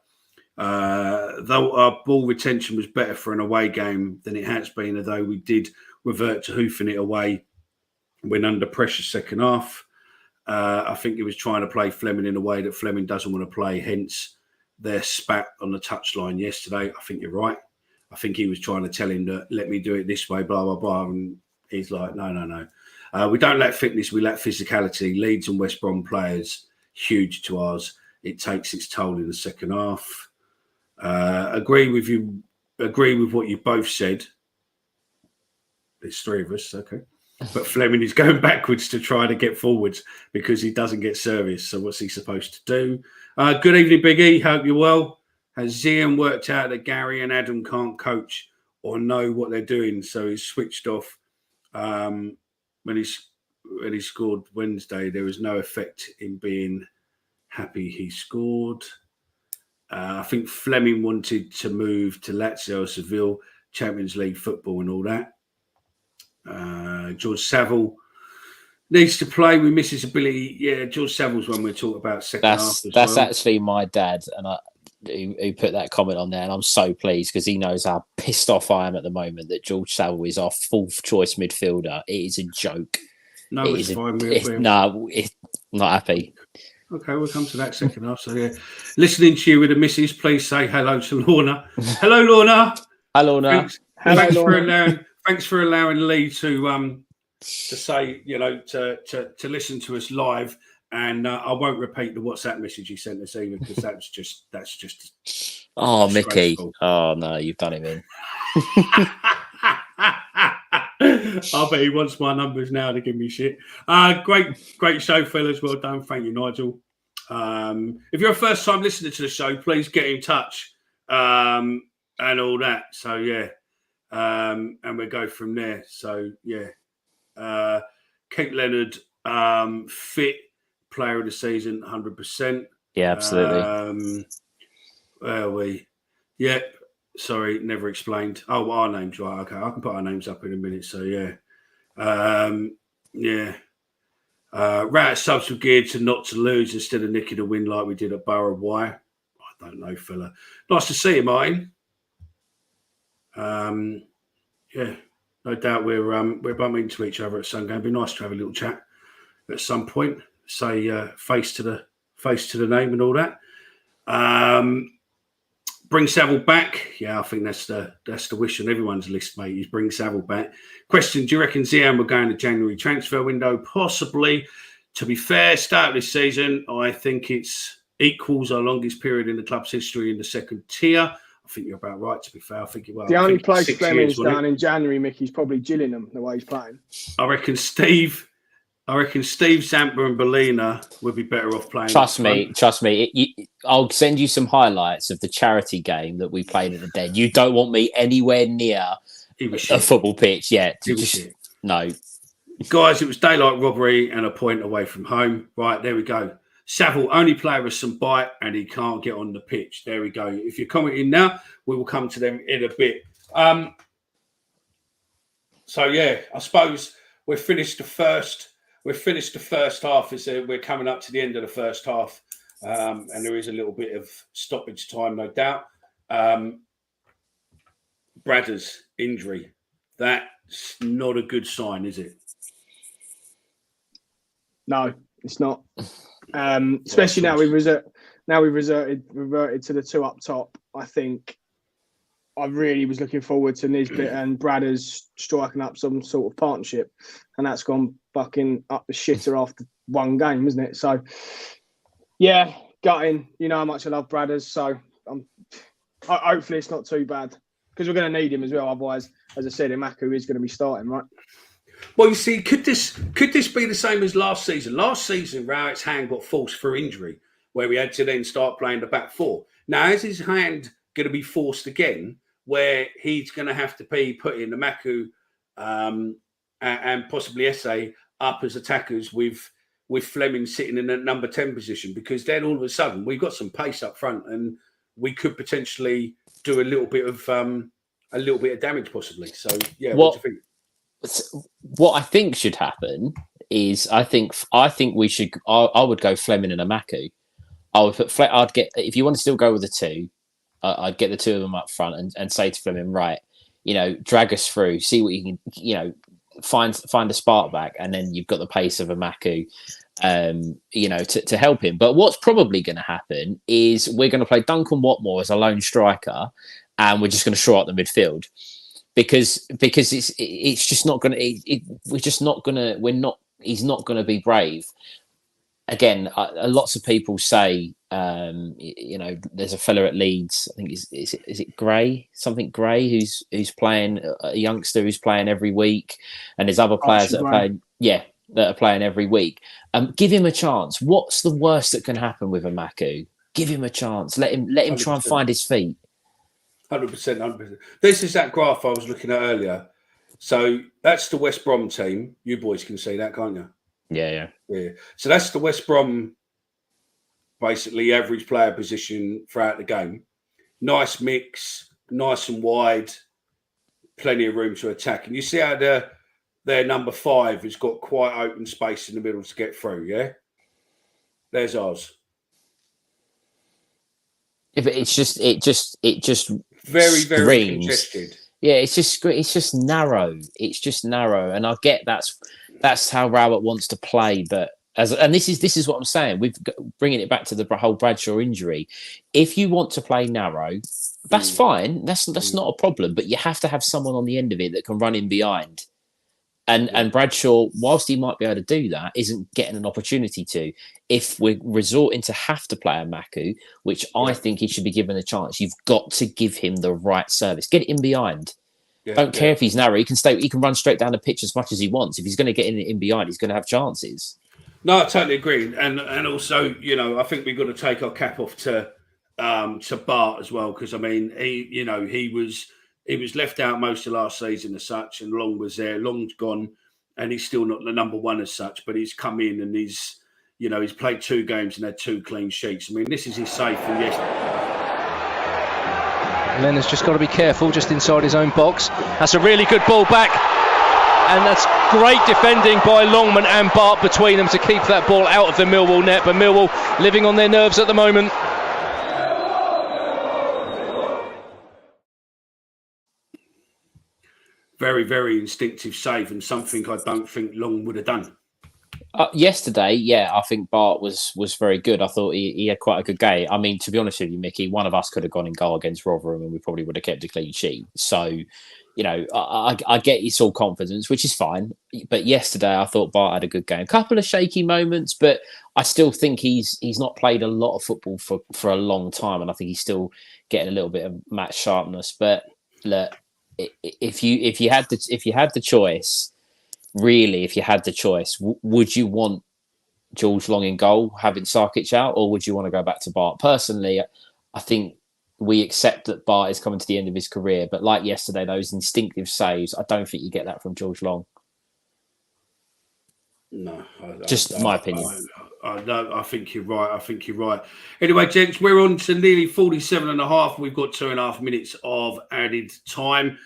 Though our ball retention was better for an away game than it has been, although we did revert to hoofing it away when under pressure second half. I think he was trying to play Flemming in a way that Flemming doesn't want to play, hence their spat on the touchline yesterday. I think you're right. I think he was trying to tell him that, let me do it this way, blah, blah, blah. And he's like, no. We don't lack fitness, we lack physicality. Leeds and West Brom players, huge to ours. It takes its toll in the second half. Agree with what you both said. There's 3 of us, okay. But Flemming is going backwards to try to get forwards because he doesn't get service. So what's he supposed to do? Good evening, Big E. Hope you're well. Has Zian worked out that Gary and Adam can't coach or know what they're doing? So he's switched off. When he scored Wednesday, there was no effect in being happy he scored. I think Flemming wanted to move to Lazio, Saville, Champions League football and all that. George Saville needs to play. We miss his ability. Yeah, George Saville's one we're talking about second half as That's well. actually my dad, and who put that comment on there, and I'm so pleased because he knows how pissed off I am at the moment that George Saville is our fourth choice midfielder. It is a joke. No, it's fine. Not happy. Okay, we'll come to that second half. So yeah, listening to you with the missus, please say hello to Lorna. Hello, Lorna. Hello, Lorna. Thanks for allowing Lee to say, to listen to us live. And I won't repeat the WhatsApp message he sent us either, because that's just. Oh, Mickey! Oh no, you've done him in. I bet he wants my numbers now to give me shit. Great show, fellas. Well done. Thank you, Nigel. If you're a first time listener to the show, please get in touch and all that. So yeah, and we'll go from there. So yeah, Kate Leonard, fit player of the season, 100%. Yeah, absolutely. Where are we? Yep. Sorry, never explained. Oh, our names, right? Okay, I can put our names up in a minute. So yeah, Rat subs were geared to not to lose instead of nicking a win like we did at Borough. Why? I don't know, fella. Nice to see you, Martin. Yeah, no doubt we're bumping into each other at some game. It'd be nice to have a little chat at some point. Say face to the name and all that. Bring Saville back. Yeah, I think that's the wish on everyone's list, mate. Is bring Saville back. Question: do you reckon Zian will go in the January transfer window? Possibly. To be fair, start of this season, I think it's equals our longest period in the club's history in the second tier. I think you're about right. To be fair, I think the only place Flemming's down in January, Mickey's probably Gillingham the way he's playing. I reckon Steve Zampa and Bellina would be better off playing. Trust me. I'll send you some highlights of the charity game that we played at the Den. You don't want me anywhere near a football pitch yet. No. Guys, it was daylight robbery and a point away from home. Right, there we go. Saville, only player with some bite, and he can't get on the pitch. There we go. If you're commenting now, we will come to them in a bit. So, yeah, I suppose we've finished the first half. We're coming up to the end of the first half, and there is a little bit of stoppage time, no doubt. Bradder's injury, that's not a good sign, is it? No, it's not. Especially now we've reverted to the two up top. I think I really was looking forward to Nisbet and Bradder's striking up some sort of partnership, and that's gone fucking up the shitter after one game, isn't it? So, yeah, gutting. You know how much I love Bradder's, so hopefully it's not too bad, because we're going to need him as well. Otherwise, as I said, Imaku is going to be starting, right? Well, you see, could this be the same as last season? Last season, Rowett's hand got forced for injury, where we had to then start playing the back four. Now, is his hand going to be forced again, where he's going to have to be putting Imaku and possibly Esse up as attackers with Flemming sitting in that number 10 position? Because then all of a sudden we've got some pace up front, and we could potentially do a little bit of damage, possibly. So, yeah, what do you think? What I think should happen is I think we should. I would go Flemming and Imaku. I would put. I'd get, if you want to still go with the two, I'd get the two of them up front and say to Flemming, right, drag us through, see what you can, find a spark back, and then you've got the pace of Imaku, to help him. But what's probably going to happen is we're going to play Duncan Watmore as a lone striker, and we're just going to shore up the midfield. Because it's just not going to. He's not going to be brave. Again, lots of people say, there's a fella at Leeds. I think is it Gray? Something Gray who's playing, a youngster who's playing every week, and there's other players that are playing every week. Give him a chance. What's the worst that can happen with Imaku? Give him a chance. Let him 100%. Try and find his feet. 100%. This is that graph I was looking at earlier. So that's the West Brom team. You boys can see that, can't you? Yeah. So that's the West Brom basically average player position throughout the game. Nice mix, nice and wide, plenty of room to attack. And you see how their number 5 has got quite open space in the middle to get through, yeah? There's ours. Yeah, but it just very, very screams. congested. Yeah, it's just narrow. It's just narrow, and I get that's how Rowett wants to play. But this is what I'm saying. We've bringing it back to the whole Bradshaw injury. If you want to play narrow, that's fine. That's not a problem. But you have to have someone on the end of it that can run in behind. And Bradshaw, whilst he might be able to do that, isn't getting an opportunity to. If we're resorting to have to play a Maku, which I think he should be given a chance, you've got to give him the right service. Get it in behind. Don't care if he's narrow. He can run straight down the pitch as much as he wants. If he's going to get in behind, he's going to have chances. No, I totally agree. And also, I think we've got to take our cap off to Bart as well, because I mean, he was left out most of last season as such, and Long was there. Long's gone, and he's still not the number 1 as such, but he's come in and he's played 2 games and had 2 clean sheets. I mean, this is his save from yesterday. Leonard's just got to be careful just inside his own box. That's a really good ball back, and that's great defending by Longman and Bart between them to keep that ball out of the Millwall net, but Millwall living on their nerves at the moment. Very, very instinctive save, and something I don't think Long would have done. Yesterday, I think Bart was very good. I thought he had quite a good game. I mean, to be honest with you, Mickey, one of us could have gone in goal against Rotherham and we probably would have kept a clean sheet. So, I get his all confidence, which is fine. But yesterday, I thought Bart had a good game. A couple of shaky moments, but I still think he's not played a lot of football for a long time, and I think he's still getting a little bit of match sharpness. But look, if you had the choice. Really, if you had the choice, would you want George Long in goal, having Sarkic out, or would you want to go back to Bart? Personally, I think we accept that Bart is coming to the end of his career, but like yesterday, those instinctive saves, I don't think you get that from George Long. No. My opinion. I think you're right. Anyway, gents, we're on to nearly 47 and a half. We've got 2.5 minutes of added time.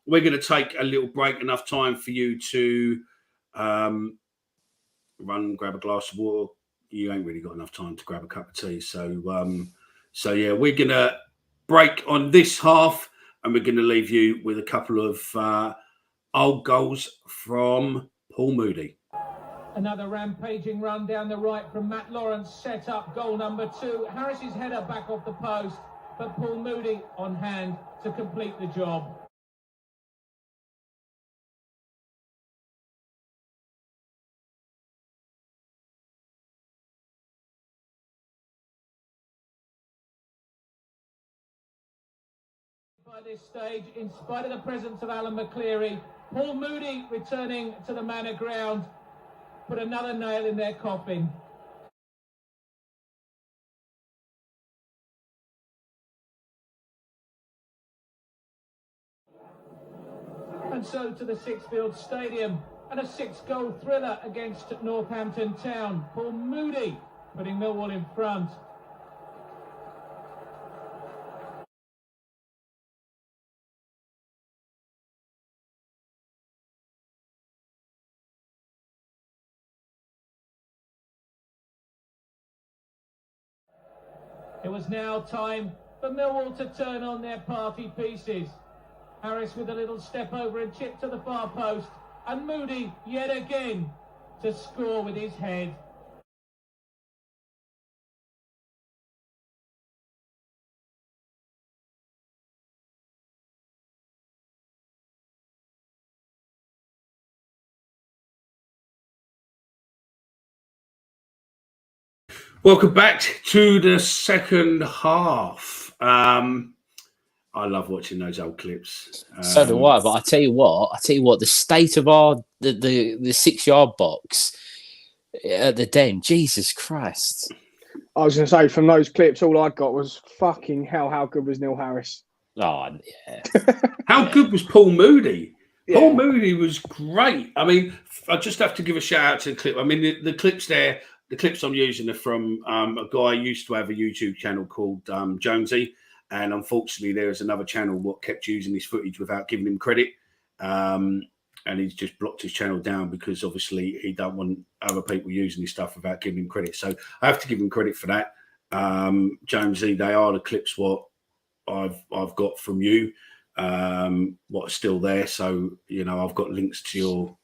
We're going to take a little break, enough time for you to run, grab a glass of water. You ain't really got enough time to grab a cup of tea. So we're going to break on this half, and we're going to leave you with a couple of old goals from Paul Moody. Another rampaging run down the right from Matt Lawrence, set up goal number 2. Harris's header back off the post, but Paul Moody on hand to complete the job. By this stage, in spite of the presence of Alan McCleary, Paul Moody returning to the Manor ground, put another nail in their coffin. And so to the Sixfield Stadium, and a 6-goal thriller against Northampton Town. Paul Moody putting Millwall in front. It was now time for Millwall to turn on their party pieces. Harris with a little step over and chip to the far post, and Moody yet again to score with his head. Welcome back to the second half. I love watching those old clips. So do I. But I tell you what, the state of the 6-yard box at the Den, Jesus Christ. I was going to say, from those clips, all I got was fucking hell. How good was Neil Harris? Oh yeah. How good was Paul Moody? Yeah. Paul Moody was great. I mean, I just have to give a shout out to the clip. I mean, the clips there the clips I'm using are from a guy who used to have a YouTube channel called Jonesy, and unfortunately there is another channel what kept using his footage without giving him credit, and he's just blocked his channel down because obviously he don't want other people using his stuff without giving him credit. So I have to give him credit for that. Jonesy, they are the clips what I've got from you, what's still there. So I've got links to your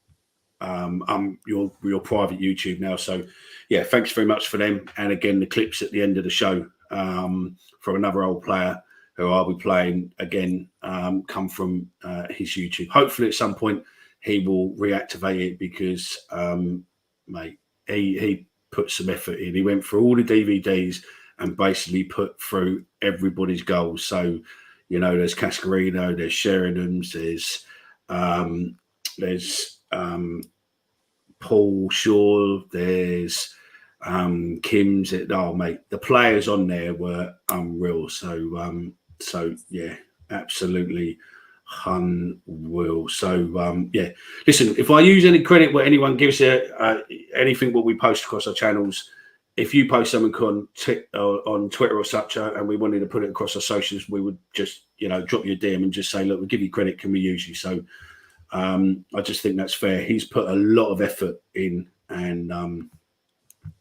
private YouTube now. So yeah, thanks very much for them. And again, the clips at the end of the show from another old player who I'll be playing again come from his YouTube. Hopefully at some point he will reactivate it because mate, he put some effort in. He went through all the DVDs and basically put through everybody's goals. So, there's Cascarino, there's Sheridan's, there's Paul Shaw, there's Kim's. Mate, the players on there were unreal. So yeah, absolutely unreal. So yeah, listen, if I use any credit where anyone gives anything what we post across our channels, if you post something on Twitter or such, and we wanted to put it across our socials, we would just, drop you a DM and just say, look, we'll give you credit. Can we use you? So I just think that's fair. He's put a lot of effort in, and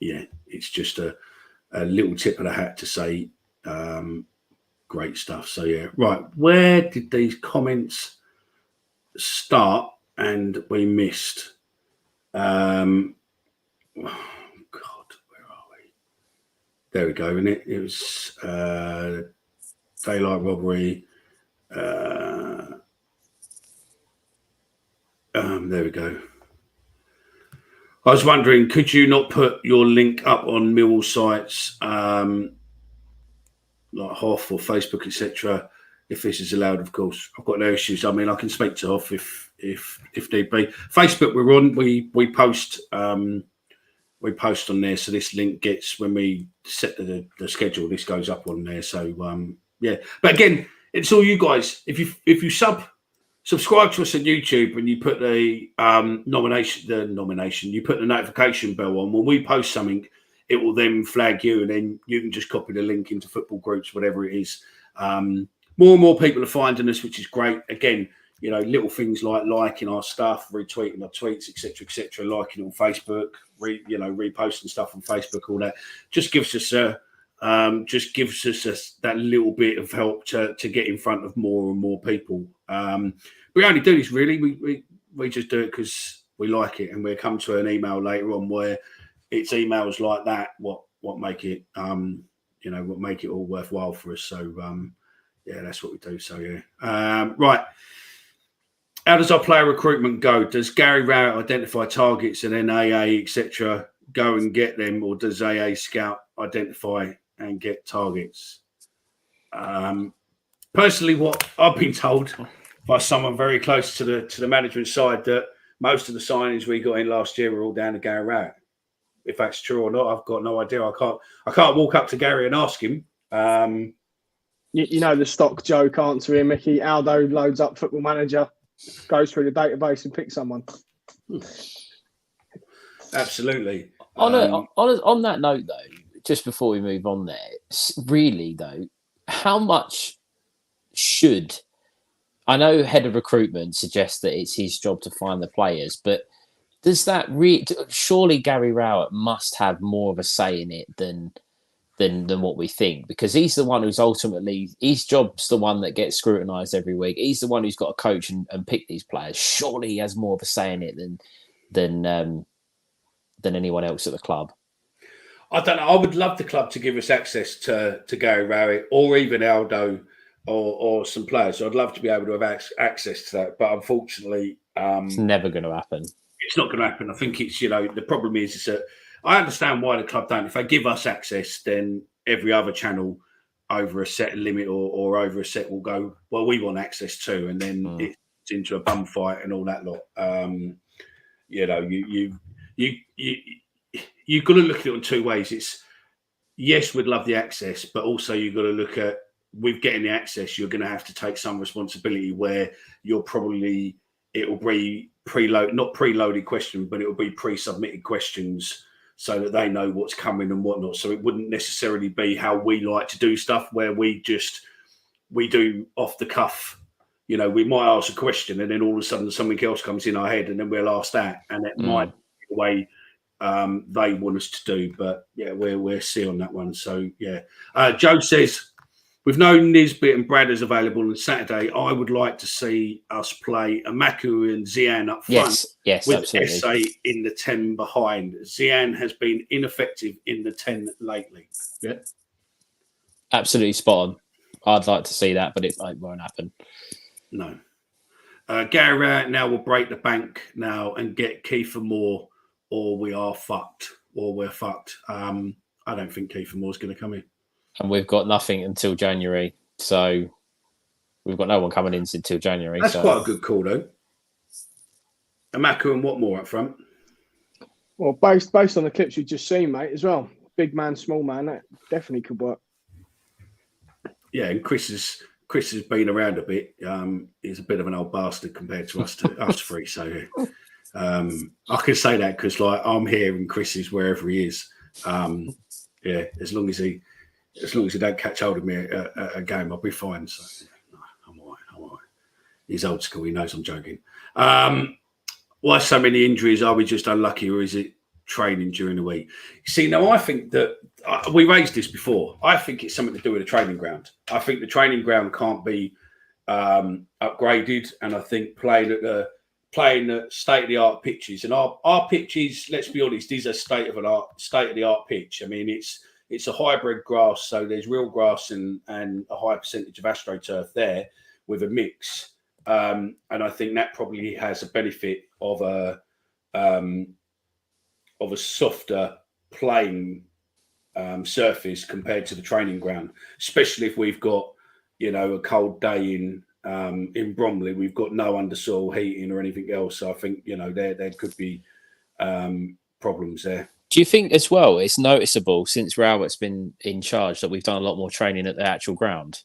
yeah, it's just a little tip of the hat to say great stuff. So yeah, right. Where did these comments start and we missed? There we go, isn't it? It was daylight robbery. There we go. I was wondering, could you not put your link up on Millwall sites, like Hoff or Facebook, etc., if this is allowed? Of course, I've got no issues. I mean, I can speak to Hoff if need be. Facebook, we're on. We post. We post on there, so this link gets, when we set the schedule, this goes up on there. So yeah, but again, it's all you guys. If you subscribe to us on YouTube and you put the nomination, you put the notification bell on, when we post something, it will then flag you, and then you can just copy the link into football groups, whatever it is. More and more people are finding us, which is great. Again, little things like liking our stuff, retweeting our tweets, etc., liking on Facebook, reposting stuff on Facebook, all that just gives us that little bit of help to get in front of more and more people. We only do this really. We just do it because we like it, and we'll come to an email later on where it's emails like that what make it what make it all worthwhile for us. So yeah, that's what we do. So yeah, right. How does our player recruitment go? Does Gary Rowett identify targets and then AA, etc., go and get them, or does AA scout, identify and get targets? Personally, what I've been told by someone very close to the management side, that most of the signings we got in last year were all down to Gary Rowett. If that's true or not, I've got no idea. I can't walk up to Gary and ask him. The stock joke answer here, Mickey. Aldo loads up Football Manager, goes through the database and picks someone. Absolutely. On that note, though, just before we move on there, really, though, how much should... I know head of recruitment suggests that it's his job to find the players, but does that surely Gary Rowett must have more of a say in it than what we think, because he's the one who's ultimately, his job's the one that gets scrutinised every week. He's the one who's got to coach and pick these players. Surely he has more of a say in it than anyone else at the club. I don't know. I would love the club to give us access to Gary Rowett or even Aldo or some players. So I'd love to be able to have access to that. But unfortunately... it's never going to happen. It's not going to happen. I think it's, the problem is that I understand why the club don't. If they give us access, then every other channel over a set limit or over a set will go, well, we want access too. And then it's into a bum fight and all that lot. You've got to look at it in two ways. It's, yes, we'd love the access, but also you've got to look at, with getting the access, you're going to have to take some responsibility where you're probably, it'll be not preloaded questions, but it'll be pre-submitted questions. so that they know what's coming and whatnot. So it wouldn't necessarily be how we like to do stuff, where we do off the cuff. You know, we might ask a question and then all of a sudden something else comes in our head and then we'll ask that, and it might be the way they want us to do. But yeah, we're C on that one. So yeah, Joe says, with no Nisbet and Bradders available on Saturday, I would like to see us play Amaku and Zian up front. Yes, with absolutely. SA in the 10 behind. Zian has been ineffective in the 10 lately. Yeah, Absolutely spot on. I'd like to see that, but it won't happen. no. Gary Rowett now will break the bank now and get Kiefer Moore, or we are fucked, or we're fucked. I don't think Kiefer Moore's going to come in. And we've got nothing until January. So we've got no one coming in until January. That's quite a good call, though. Amaku and what more up front? Well, based on the clips you've just seen, mate, as well. Big man, small man, that definitely could work. Yeah, and Chris has been around a bit. He's a bit of an old bastard compared to us three. So I can say that because like I'm here and Chris is wherever he is. Yeah, as long as he don't catch hold of me at a game, I'll be fine. So no, I'm all right. He's old school. He knows I'm joking. Why so many injuries? Are we just unlucky, or is it training during the week? See, now I think that we raised this before. I think it's something to do with the training ground. I think the training ground can't be upgraded, and I think playing at state-of-the-art pitches, and our pitches, let's be honest, is a state-of-the-art pitch. I mean, it's a hybrid grass, so there's real grass and a high percentage of AstroTurf there with a mix. And I think that probably has a benefit of a softer playing surface compared to the training ground, especially if we've got, a cold day in Bromley. We've got no undersoil heating or anything else. So I think, there could be problems there. Do you think as well it's noticeable since Rowett's been in charge that we've done a lot more training at the actual ground?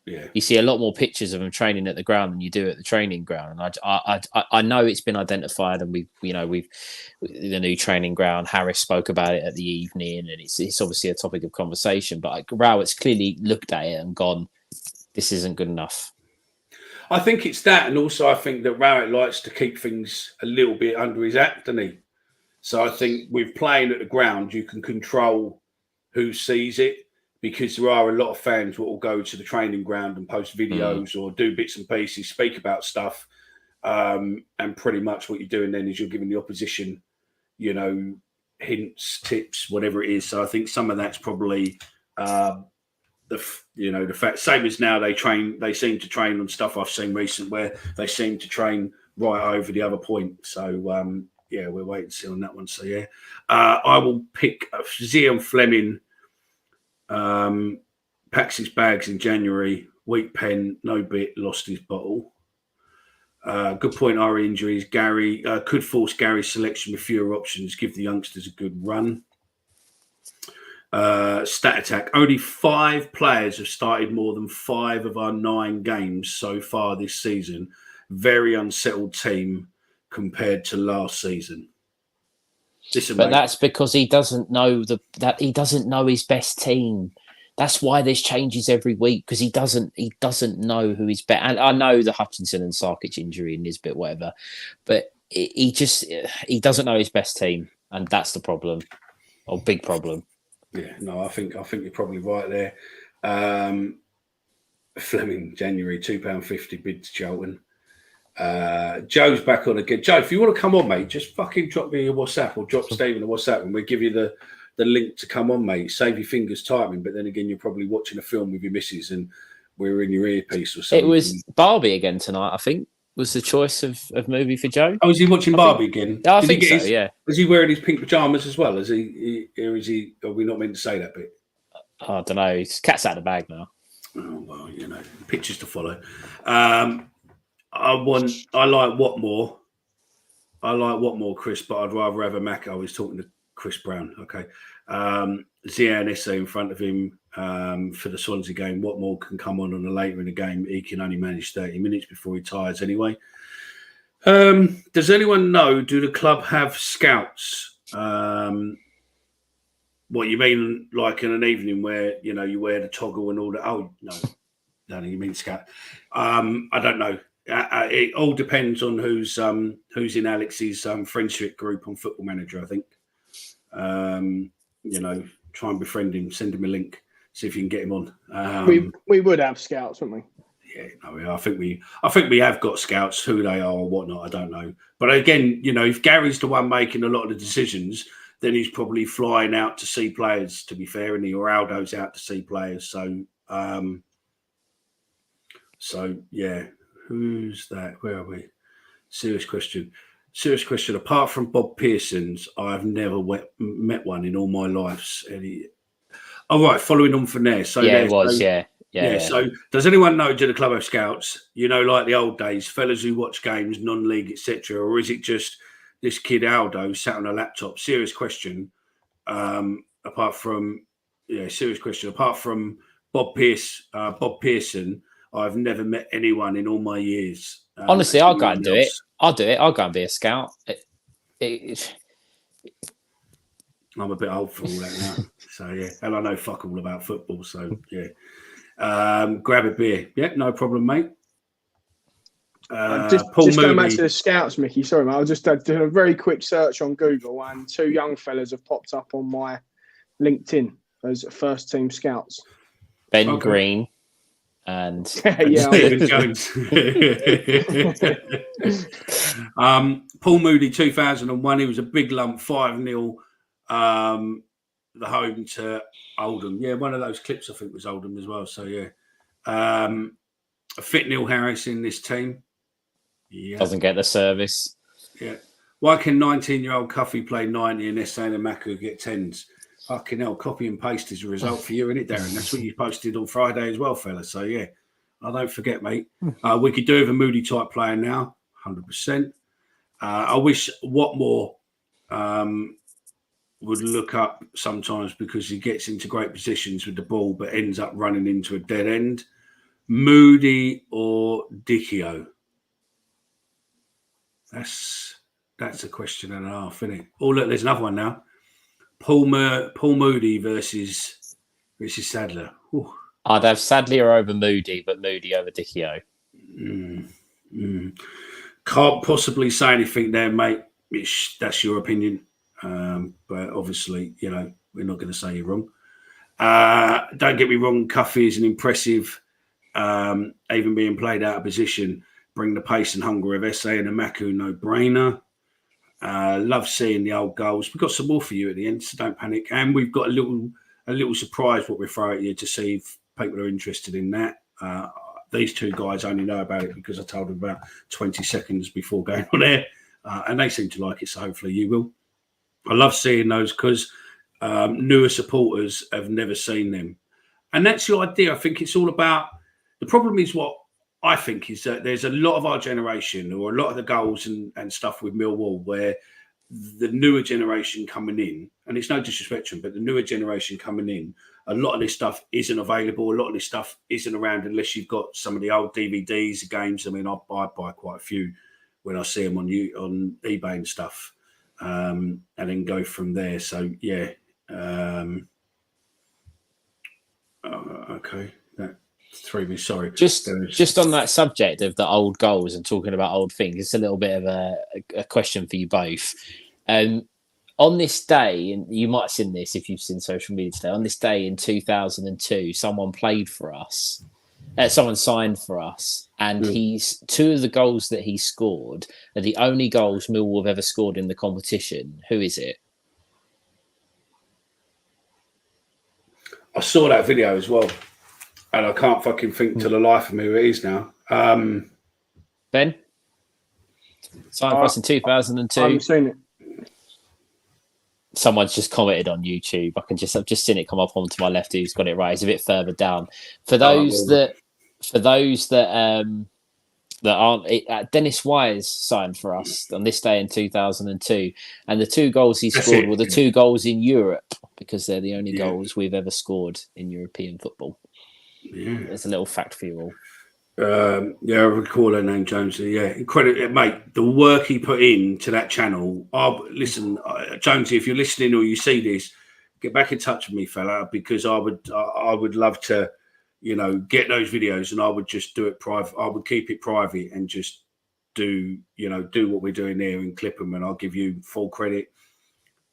Yeah, you see a lot more pictures of them training at the ground than you do at the training ground. And I know it's been identified, and we've the new training ground. Harris spoke about it at the evening, and it's obviously a topic of conversation. But Rowett's clearly looked at it and gone, "This isn't good enough." I think it's that, and also I think that Rowett likes to keep things a little bit under his act, doesn't he? So I think with playing at the ground, you can control who sees it, because there are a lot of fans who will go to the training ground and post videos or do bits and pieces, speak about stuff. And pretty much what you're doing then is you're giving the opposition, hints, tips, whatever it is. So I think some of that's probably the fact, same as now they seem to train on stuff I've seen recent where they seem to train right over the other point. So, we're waiting to see on that one. So, yeah, I will pick Zian Flemming. Packs his bags in January. Weak pen, no bit, lost his bottle. Good point. Our injuries. Gary could force Gary's selection with fewer options. Give the youngsters a good run. Stat attack. Only 5 players have started more than 5 of our 9 games so far this season. Very unsettled team compared to last season. But that's because he doesn't know he doesn't know his best team. That's why there's changes every week, because he doesn't know who is better. And I know the Hutchinson and Sarkic injury and Nisbet, whatever, but he doesn't know his best team, and that's the problem, or big problem. Yeah, no, I think you're probably right there. Fleming, January, £2.50 bid to Cheltenham. Joe's back on again. Joe, if you want to come on, mate, just fucking drop me a WhatsApp or drop Stephen a WhatsApp and we'll give you the link to come on, mate. Save your fingers typing, but then again, you're probably watching a film with your missus and we're in your earpiece or something. It was Barbie again tonight, I think, was the choice of movie for Joe. Oh, is he watching Barbie again? I think so, yeah. Is he wearing his pink pyjamas as well? Are we not meant to say that bit? I don't know. It's cat's out of the bag now. Oh, well, pictures to follow. I like Watmore. Chris, but I'd rather have a Mac. I was talking to Chris Brown. Okay. Zian Essa in front of him for the Swansea game. Watmore can come on a later in the game. He can only manage 30 minutes before he tires anyway. Does anyone know, do the club have scouts? What you mean, like in an evening where you wear the toggle and all that? Oh no, you mean scout? I don't know. It all depends on who's in Alex's friendship group on Football Manager. I think. Try and befriend him, send him a link, see if you can get him on. We would have scouts, wouldn't we? Yeah, no, I think we have got scouts. Who they are or whatnot, I don't know. But again, if Gary's the one making a lot of the decisions, then he's probably flying out to see players. To be fair, and or Aldo's out to see players. So yeah, who's that? Where are we? Serious question. Apart from Bob Pearson's, I've never met one in all my lives. All right, following on from there. So yeah, it was. Yeah. So does anyone know, do the club have scouts? Like the old days, fellas who watch games, non-league, etc., or is it just this kid Aldo sat on a laptop? Serious question. Apart from Bob Pearson, I've never met anyone in all my years. Honestly, I'll go and do it. I'll do it. I'll go and be a scout. I'm a bit old for all that now. So, yeah. And I know fuck all about football. So, yeah. Grab a beer. Yeah, no problem, mate. Just going back to the scouts, Mickey. Sorry, mate. I was just doing a very quick search on Google and two young fellas have popped up on my LinkedIn as first team scouts. Ben Green and Stephen Jones. Paul Moody, 2001. He was a big lump, 5-0. The home to Oldham. Yeah, one of those clips I think was Oldham as well. So yeah, a fit Neil Harris in this team. Yeah, doesn't get the service. Yeah, why can 19-year-old Cuffy play 90 and Essayne and Maku get 10s? Fucking hell, copy and paste is a result for you, isn't it, Darren? That's what you posted on Friday as well, fella. So yeah, I don't forget, mate. We could do with a Moody type player now, 100%. I wish Watmore would look up sometimes because he gets into great positions with the ball but ends up running into a dead end. Moody or Dicchio? That's a question and a half, isn't it? Oh, look, there's another one now. Paul Moody versus Sadler. Ooh. I'd have Sadler over Moody, but Moody over Dicchio. Can't possibly say anything there, mate. That's your opinion. But obviously, we're not going to say you're wrong. Don't get me wrong, Cuffy is an impressive, even being played out of position, bring the pace and hunger of Essayne and Maku, no-brainer. Love seeing the old goals. We've got some more for you at the end, so don't panic. And we've got a little surprise what we throw at you to see if people are interested in that. These two guys only know about it because I told them about 20 seconds before going on air, and they seem to like it, so hopefully you will. I love seeing those because newer supporters have never seen them. And that's the idea. I think it's all about... The problem is what I think is that there's a lot of our generation or a lot of the goals and stuff with Millwall where the newer generation coming in, and it's no disrespect to them, but the newer generation coming in, a lot of this stuff isn't available. A lot of this stuff isn't around unless you've got some of the old DVDs, the games. I mean, I buy quite a few when I see them on eBay and stuff. And then go from there. So yeah, okay, that threw me. Sorry. Just on that subject of the old goals and talking about old things, it's a little bit of a question for you both. On this day, and you might have seen this if you've seen social media today. On this day in 2002, someone played for us. Someone signed for us, and two of the goals that he scored are the only goals Millwall have ever scored in the competition. Who is it? I saw that video as well, and I can't fucking think to the life of me who it is now. Ben? Signed for us in 2002. I haven't seen it. Someone's just commented on YouTube. I've just seen it come up onto my left. Who's got it right? It's a bit further down. For those that aren't, Dennis Wise signed for us on this day in 2002, and the two goals he scored were the two goals in Europe because they're the only goals we've ever scored in European football. Yeah, there's a little fact for you all. I recall her name, Jones. Yeah, incredible, mate. The work he put into that channel. Listen, Jonesy, if you're listening or you see this, get back in touch with me, fella, because I would love to, get those videos, and I would just do it private. I would keep it private and just do what we're doing there and clip them, and I'll give you full credit.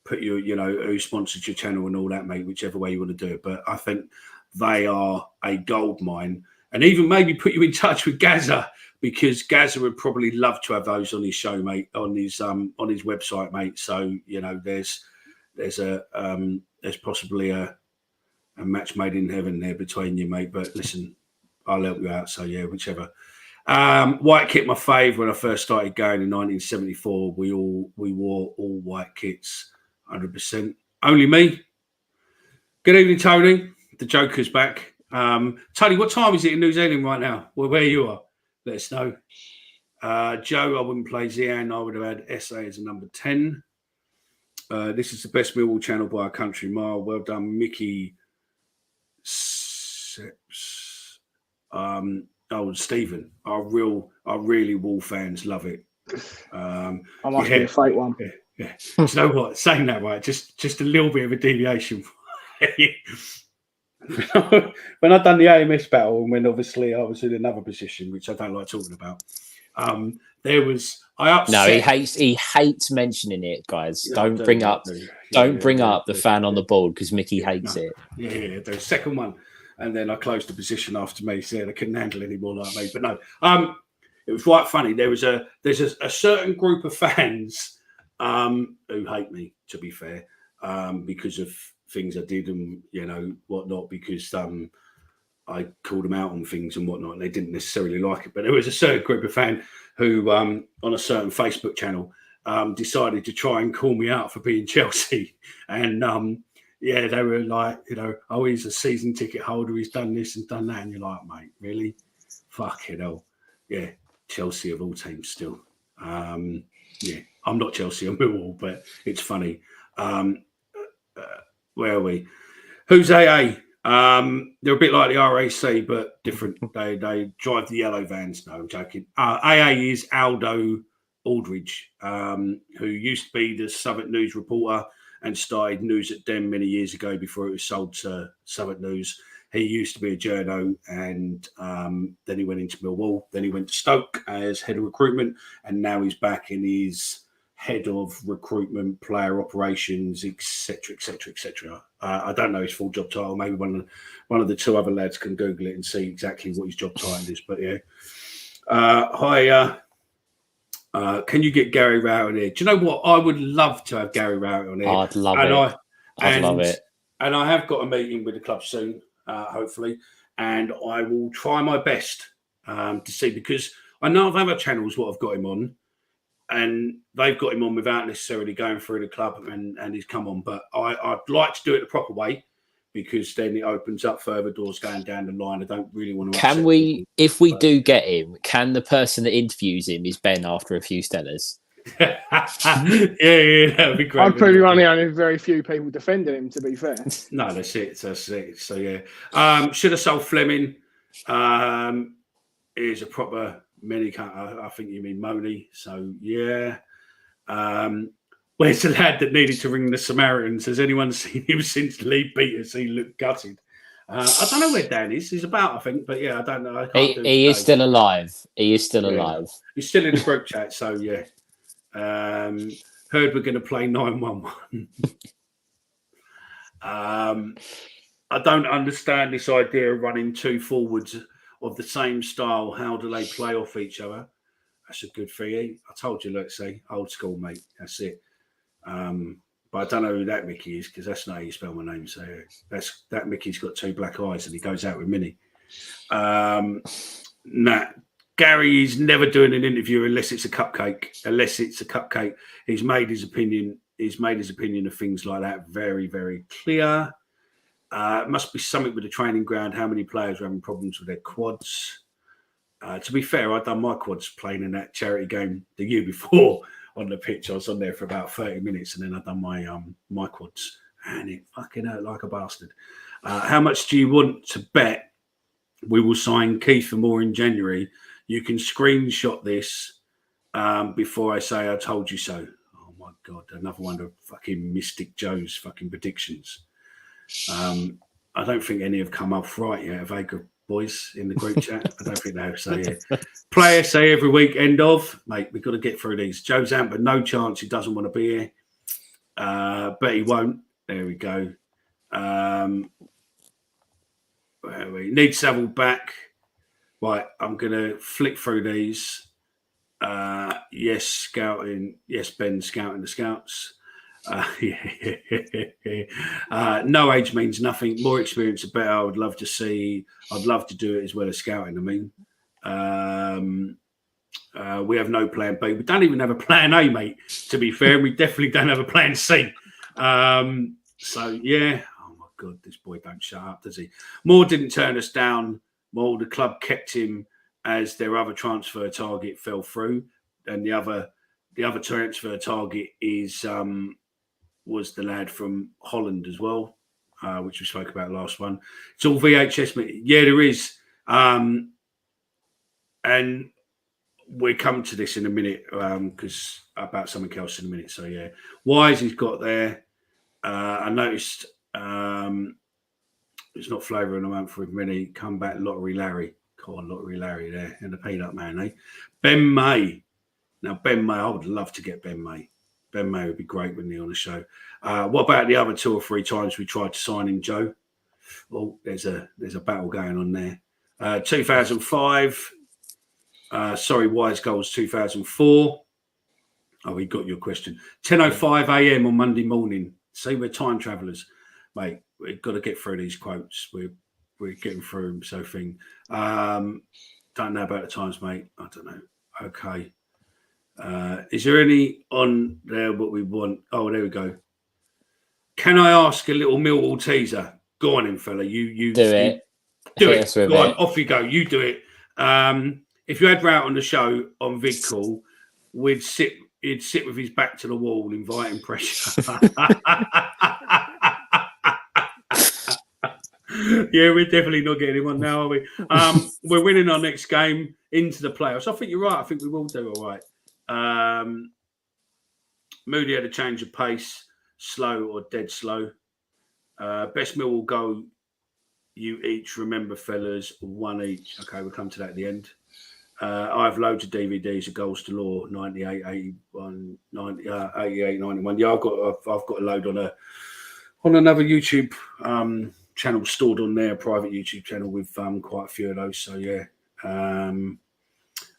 Put you, who sponsored your channel and all that, mate, whichever way you want to do it. But I think they are a gold mine, and even maybe put you in touch with Gaza, because Gaza would probably love to have those on his show, mate, on his website, mate. So there's possibly a match made in heaven there between you, mate. But listen, I'll help you out. So yeah, whichever. White kit, my fave. When I first started going in 1974, we wore all white kits, 100%. Only me. Good evening, Tony. The Joker's back. Tony, what time is it in New Zealand right now? Well, where you are? Let us know. Joe, I wouldn't play Zian. I would have had SA as a number 10. This is the best Millwall channel by a country mile. Well done, Mickey Seps. Stephen. Our really Wall fans love it. I must be a fake one. Yeah. Do you know what? Saying that, right? Just a little bit of a deviation. When I done the AMS battle, and when obviously I was in another position, which I don't like talking about, I upset. No, he hates mentioning it, guys. Don't bring up the fan on the board, because Mickey hates it. Yeah. The second one, and then I closed the position after me, so they couldn't handle any more like me. But no, it was quite funny. There's a certain group of fans who hate me, to be fair, because of things I did and whatnot, because I called them out on things and whatnot, and they didn't necessarily like it. But there was a certain group of fans who, on a certain Facebook channel, decided to try and call me out for being Chelsea. And they were like, oh, he's a season ticket holder, he's done this and done that. And you're like, mate, really? Fucking hell. Yeah, Chelsea of all teams still. I'm not Chelsea, I'm Millwall, but it's funny. Where are we? Who's AA? They're a bit like the RAC, but different. They drive the yellow vans. No, I'm joking. AA is Aldo Aldridge, who used to be the Southwark News reporter and started News at Den many years ago before it was sold to Southwark News. He used to be a journo, and then he went into Millwall. Then he went to Stoke as head of recruitment, and now he's back in his head of recruitment, player operations, etc., etc., etc. I don't know his full job title. Maybe one of the two other lads can Google it and see exactly what his job title is. But yeah, hi. Can you get Gary Rowett on here? Do you know what? I would love to have Gary Rowett on here. I'd love it. I'd love it. And I have got a meeting with the club soon, hopefully, and I will try my best to see, because I know of other channels what I've got him on, and they've got him on without necessarily going through the club, and he's come on. But I'd like to do it the proper way, because then it opens up further doors going down the line. I don't really want to. Can we, if we do get him, can the person that interviews him is Ben after a few Stellas? yeah, that would be great. I'd probably only very few people defending him, to be fair. No, that's it. So yeah, should have sold Flemming. Is a proper mini cut. I think you mean Moni. So yeah. Where's the lad that needed to ring the Samaritans? Has anyone seen him since Lee beat us? He looked gutted. I don't know where Dan is. He's about, I think, but yeah, I don't know. He is still alive. He is still alive. He's still in the group chat. So yeah. Heard we're going to play 9-1-1. I don't understand this idea of running two forwards of the same style. How do they play off each other? That's a good thing. I told you, let's say, old school, mate. That's it. But I don't know who that Mickey is, because that's not how you spell my name. So that Mickey's got two black eyes and he goes out with Minnie. Gary is never doing an interview unless it's a cupcake. He's made his opinion. He's made his opinion of things like that very, very clear. It must be something with the training ground. How many players are having problems with their quads? To be fair, I've done my quads playing in that charity game the year before on the pitch. I was on there for about 30 minutes, and then I've done my quads, and it fucking hurt like a bastard. How much do you want to bet we will sign Keith for more in January? You can screenshot this before I say I told you so. Oh my God, another one of fucking Mystic Joe's fucking predictions. I don't think any have come off right yet, have they, boys, in the group chat? I don't think they have. So, yeah. Player say every week, end of. Mate, we've got to get through these. Joe Zampa, no chance he doesn't want to be here. But he won't. There we go. We need Saville back. Right, I'm going to flick through these. Yes, scouting. Yes, Ben, scouting the scouts. No age means nothing. More experience, the better. I would love to see. I'd love to do it as well as scouting. I mean, we have no plan B. We don't even have a plan A, mate. To be fair, we definitely don't have a plan C. So yeah. Oh my God, this boy don't shut up, does he? Moore didn't turn us down. Moore, the club kept him as their other transfer target fell through, and the other transfer target is. Was the lad from Holland as well, which we spoke about last one. It's all VHS. Yeah, there is. And we'll come to this in a minute because about something else in a minute. So, yeah. Wise he's got there. I noticed it's not flavour of the month with many. Comeback Lottery Larry. Come on, Lottery Larry there. And the peanut man, eh? Ben May. Now, Ben May, I would love to get Ben May. Ben May would be great with me on the show. What about the other 2 or 3 times we tried to sign him, Joe? Well, there's a battle going on there. 2005. Sorry, Wise Goals 2004. Oh, we got your question. 10:05 a.m. on Monday morning. See, we're time travellers, mate. We've got to get through these quotes. We're getting through them. So thing. Don't know about the times, mate. I don't know. Okay. Is there any on there what we want? Oh, there we go. Can I ask a little Millwall teaser? Go on in, fella. You do it. Do it. Go on, off you go. You do it. If you had Rout on the show on vid call, he'd sit with his back to the wall, inviting pressure. Yeah, we're definitely not getting him on now, are we? We're winning our next game into the playoffs. I think you're right. I think we will do all right. Moody had a change of pace, slow or dead slow. Best Millwall goal you each remember, fellas, 1 each. Okay, we'll come to that at the end. I have loads of DVDs of Goals to Law, 98, 81, 90, 88, 91. Yeah, I've got a load on another YouTube channel stored on there, a private YouTube channel with quite a few of those. So yeah.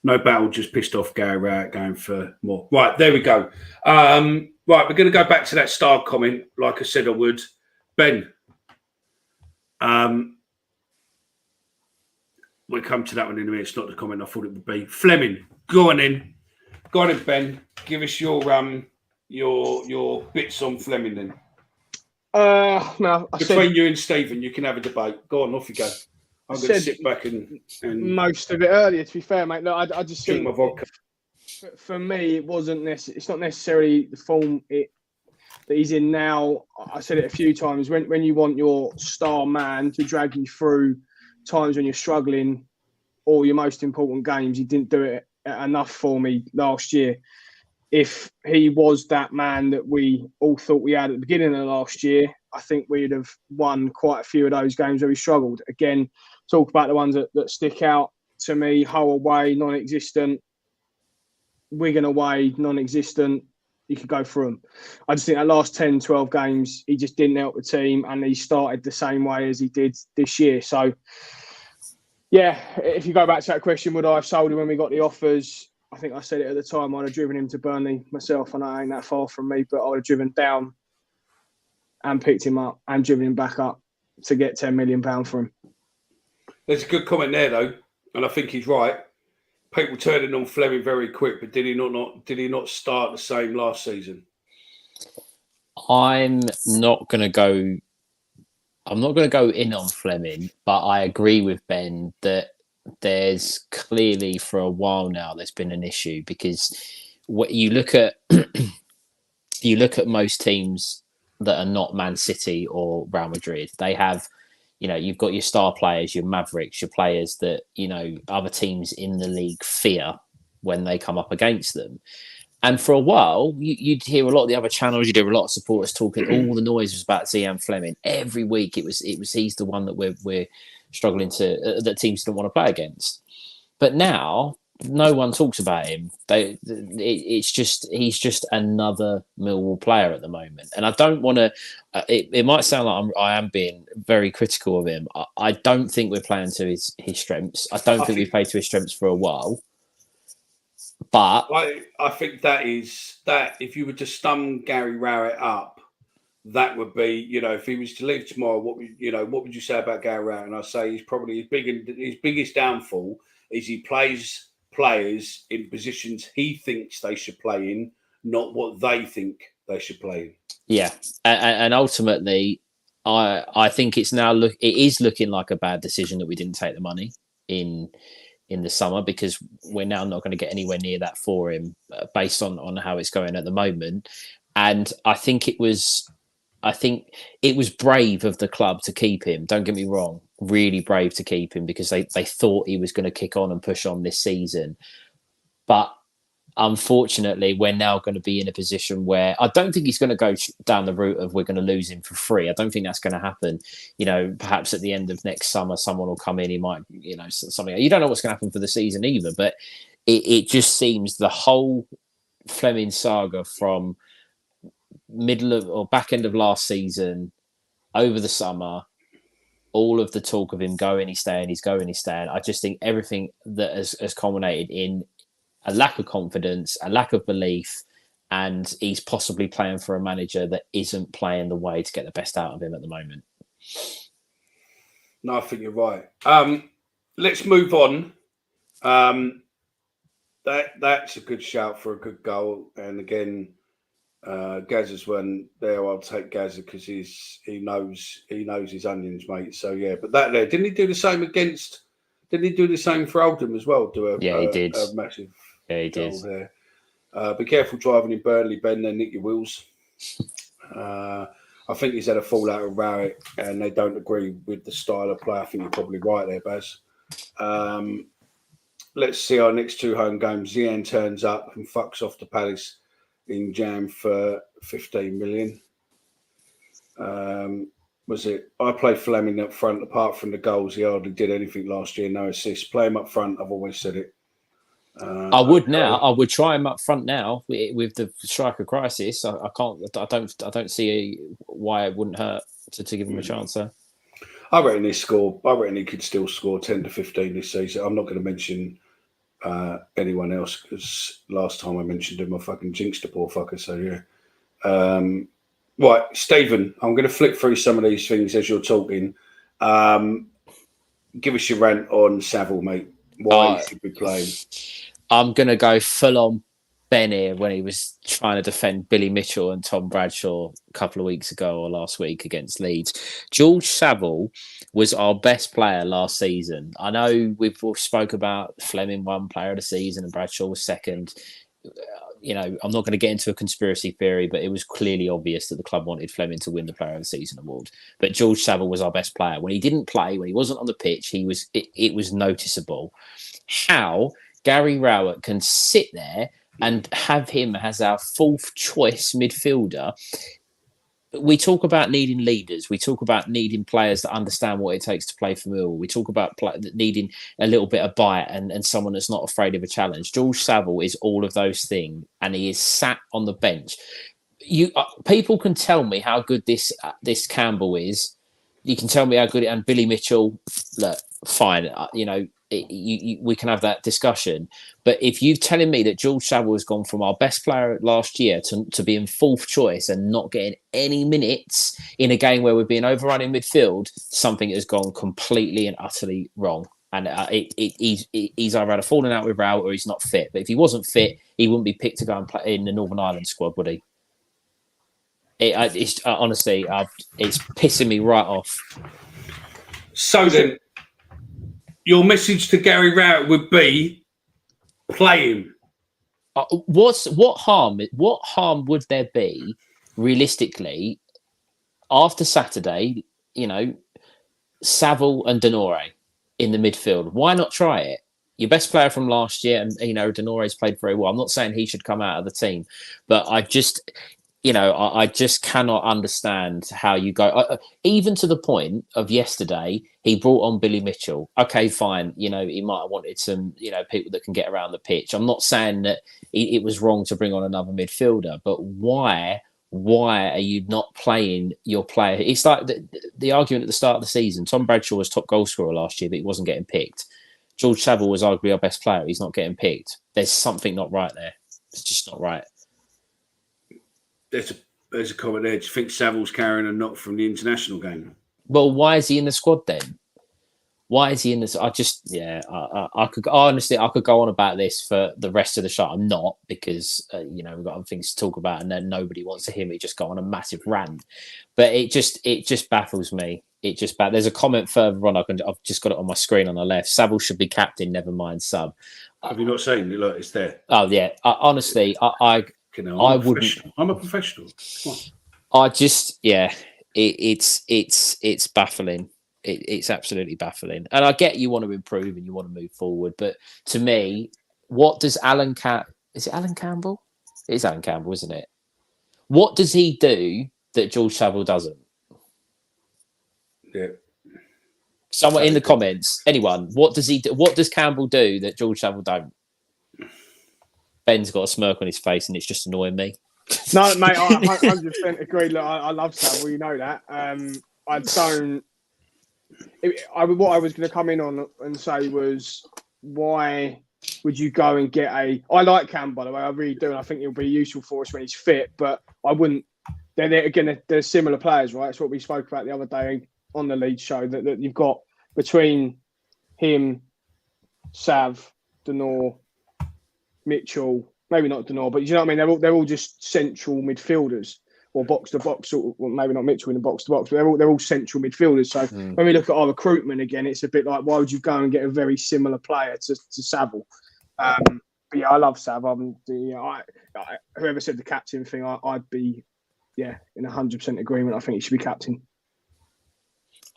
No battle, just pissed off Gary Rowett going for more. Right, there we go. Right, we're going to go back to that star comment, like I said I would. Ben, we'll come to that one in a minute. It's not the comment I thought it would be. Flemming, go on in, Ben. Give us your bits on Flemming then. No, between you and Stephen, you can have a debate. Go on, off you go. I'm going to sit back and most of it earlier. To be fair, mate, no, I just drink think my vodka. For me, it's not necessarily the form that he's in now. I said it a few times. When you want your star man to drag you through times when you're struggling, or your most important games, he didn't do it enough for me last year. If he was that man that we all thought we had at the beginning of last year, I think we'd have won quite a few of those games where we struggled. Again, talk about the ones that stick out to me. Hull away, non-existent. Wigan away, non-existent. You could go through them. I just think that last 10, 12 games, he just didn't help the team, and he started the same way as he did this year. So, yeah, if you go back to that question, would I have sold him when we got the offers? I think I said it at the time. I'd have driven him to Burnley myself. I know it ain't that far from me, but I would have driven down and picked him up and driven him back up to get £10 million for him. There's a good comment there, though, and I think he's right. People turning on Flemming very quick, but did he not start the same last season? I'm not going to go in on Flemming, but I agree with Ben that there's clearly for a while now there's been an issue, because what you look at most teams that are not Man City or Real Madrid, they have, you've got your star players, your Mavericks, your players that, other teams in the league fear when they come up against them. And for a while, you'd hear a lot of the other channels, you'd hear a lot of supporters talking. All the noise was about Zian Flemming. Every week, it was he's the one that we're struggling to that teams don't want to play against. But now, no one talks about him. He's just another Millwall player at the moment. And I don't want to. It might sound like I am being very critical of him. I don't think we're playing to his strengths. I don't think we've played to his strengths for a while. But I think that if you were to stun Gary Rowett up, that would be, if he was to leave tomorrow, what would you say about Gary Rowett? And I say he's probably his biggest downfall is he plays players in positions he thinks they should play in, not what they think they should play in. Yeah, and ultimately, I think it is looking like a bad decision that we didn't take the money in the summer, because we're now not going to get anywhere near that for him based on how it's going at the moment. And I think it was brave of the club to keep him. Don't get me wrong, really brave to keep him, because they thought he was going to kick on and push on this season. But unfortunately, we're now going to be in a position where I don't think he's going to go down the route of we're going to lose him for free. I don't think that's going to happen. Perhaps at the end of next summer, someone will come in. He might, something. You don't know what's going to happen for the season either. But it just seems the whole Flemming saga from middle of or back end of last season over the summer, all of the talk of him going, he's staying. I just think everything that has culminated in a lack of confidence, a lack of belief, and he's possibly playing for a manager that isn't playing the way to get the best out of him at the moment. No, I think you're right. Let's move on. That's a good shout for a good goal. And again, Gazza's one there. I'll take Gazza because he knows his onions, mate. So yeah, but that there, didn't he do the same against? Didn't he do the same for Oldham as well? He did. A massive. Yeah, he did. There. Be careful driving in Burnley, Ben. They nick your wheels. I think he's had a fallout with Rowett, and they don't agree with the style of play. I think you're probably right there, Baz. Let's see our next two home games. Zian turns up and fucks off to Palace in Jam for 15 million. Was it? I play Flemming up front. Apart from the goals, he hardly did anything last year. No assists. Play him up front. I've always said it. I would now. I would try him up front now with the striker crisis. I can't. I don't see why it wouldn't hurt to give him a chance there. I reckon he could still score 10 to 15 this season. I'm not going to mention anyone else because last time I mentioned him, I fucking jinxed the poor fucker. So yeah. Right, Stephen. I'm going to flick through some of these things as you're talking. Give us your rant on Saville, mate. Why should we play? I'm going to go full on Ben here when he was trying to defend Billy Mitchell and Tom Bradshaw a couple of weeks ago or last week against Leeds. George Saville was our best player last season. I know we've spoke about Flemming won player of the season and Bradshaw was second. I'm not going to get into a conspiracy theory, but it was clearly obvious that the club wanted Flemming to win the player of the season award. But George Saville was our best player. When he didn't play, when he wasn't on the pitch, it was noticeable. How Gary Rowett can sit there and have him as our fourth choice midfielder. We talk about needing leaders. We talk about needing players that understand what it takes to play for Millwall. We talk about needing a little bit of bite and someone that's not afraid of a challenge. George Saville is all of those things, and he is sat on the bench. People can tell me how good this Campbell is. You can tell me how good and Billy Mitchell. Look, fine. We can have that discussion. But if you're telling me that George Saville has gone from our best player last year to being fourth choice and not getting any minutes in a game where we're being overrun in midfield, something has gone completely and utterly wrong. And he's either had a falling out with Rowett or he's not fit. But if he wasn't fit, he wouldn't be picked to go and play in the Northern Ireland squad, would he? Honestly, it's pissing me right off. So then, your message to Gary Rowett would be, play him. What harm would there be, realistically, after Saturday? Saville and Denore in the midfield. Why not try it? your best player from last year, and Denore's played very well. I'm not saying he should come out of the team, but I just cannot understand how you go. Even to the point of yesterday, he brought on Billy Mitchell. Okay, fine. He might have wanted some, people that can get around the pitch. I'm not saying that it was wrong to bring on another midfielder, but why are you not playing your player? It's like the argument at the start of the season. Tom Bradshaw was top goal scorer last year, but he wasn't getting picked. George Saville was arguably our best player. He's not getting picked. There's something not right there. It's just not right. There's a comment there. Do you think Saville's carrying a knock from the international game? Well, why is he in the squad then? Why is he in this? I could honestly, I could go on about this for the rest of the show. I'm not, because we've got other things to talk about, and then nobody wants to hear me just go on a massive rant. But it just baffles me. There's a comment further on. I've just got it on my screen on the left. Saville should be captain, never mind sub. Have you not seen it? Look, it's there. Oh yeah. Honestly, I wouldn't. I'm a professional. It's baffling. It's absolutely baffling. And I get you want to improve and you want to move forward, but to me, what does is it Alan Campbell? It is Alan Campbell, isn't it? What does he do that George Saville doesn't? Yeah. Someone in the comments, anyone, what does he do? What does Campbell do that George Saville don't? Ben's got a smirk on his face and it's just annoying me. No, mate, I 100% agree. Look, I love Saville, you know that. I don't. What I was going to come in on and say was, why would you go and get I like Cam, by the way, I really do, and I think he'll be useful for us when he's fit, but I wouldn't. They're similar players, right? It's what we spoke about the other day on the Leeds show, that you've got between him, Sav, Denor, Mitchell, maybe not Denor, but you know what I mean? They're all just central midfielders, or box to box, or maybe not Mitchell in the box to box, but they're all central midfielders. So when we look at our recruitment again, it's a bit like, why would you go and get a very similar player to Saville? But yeah, I love Sav. Whoever said the captain thing, I'd be in 100% agreement. I think he should be captain.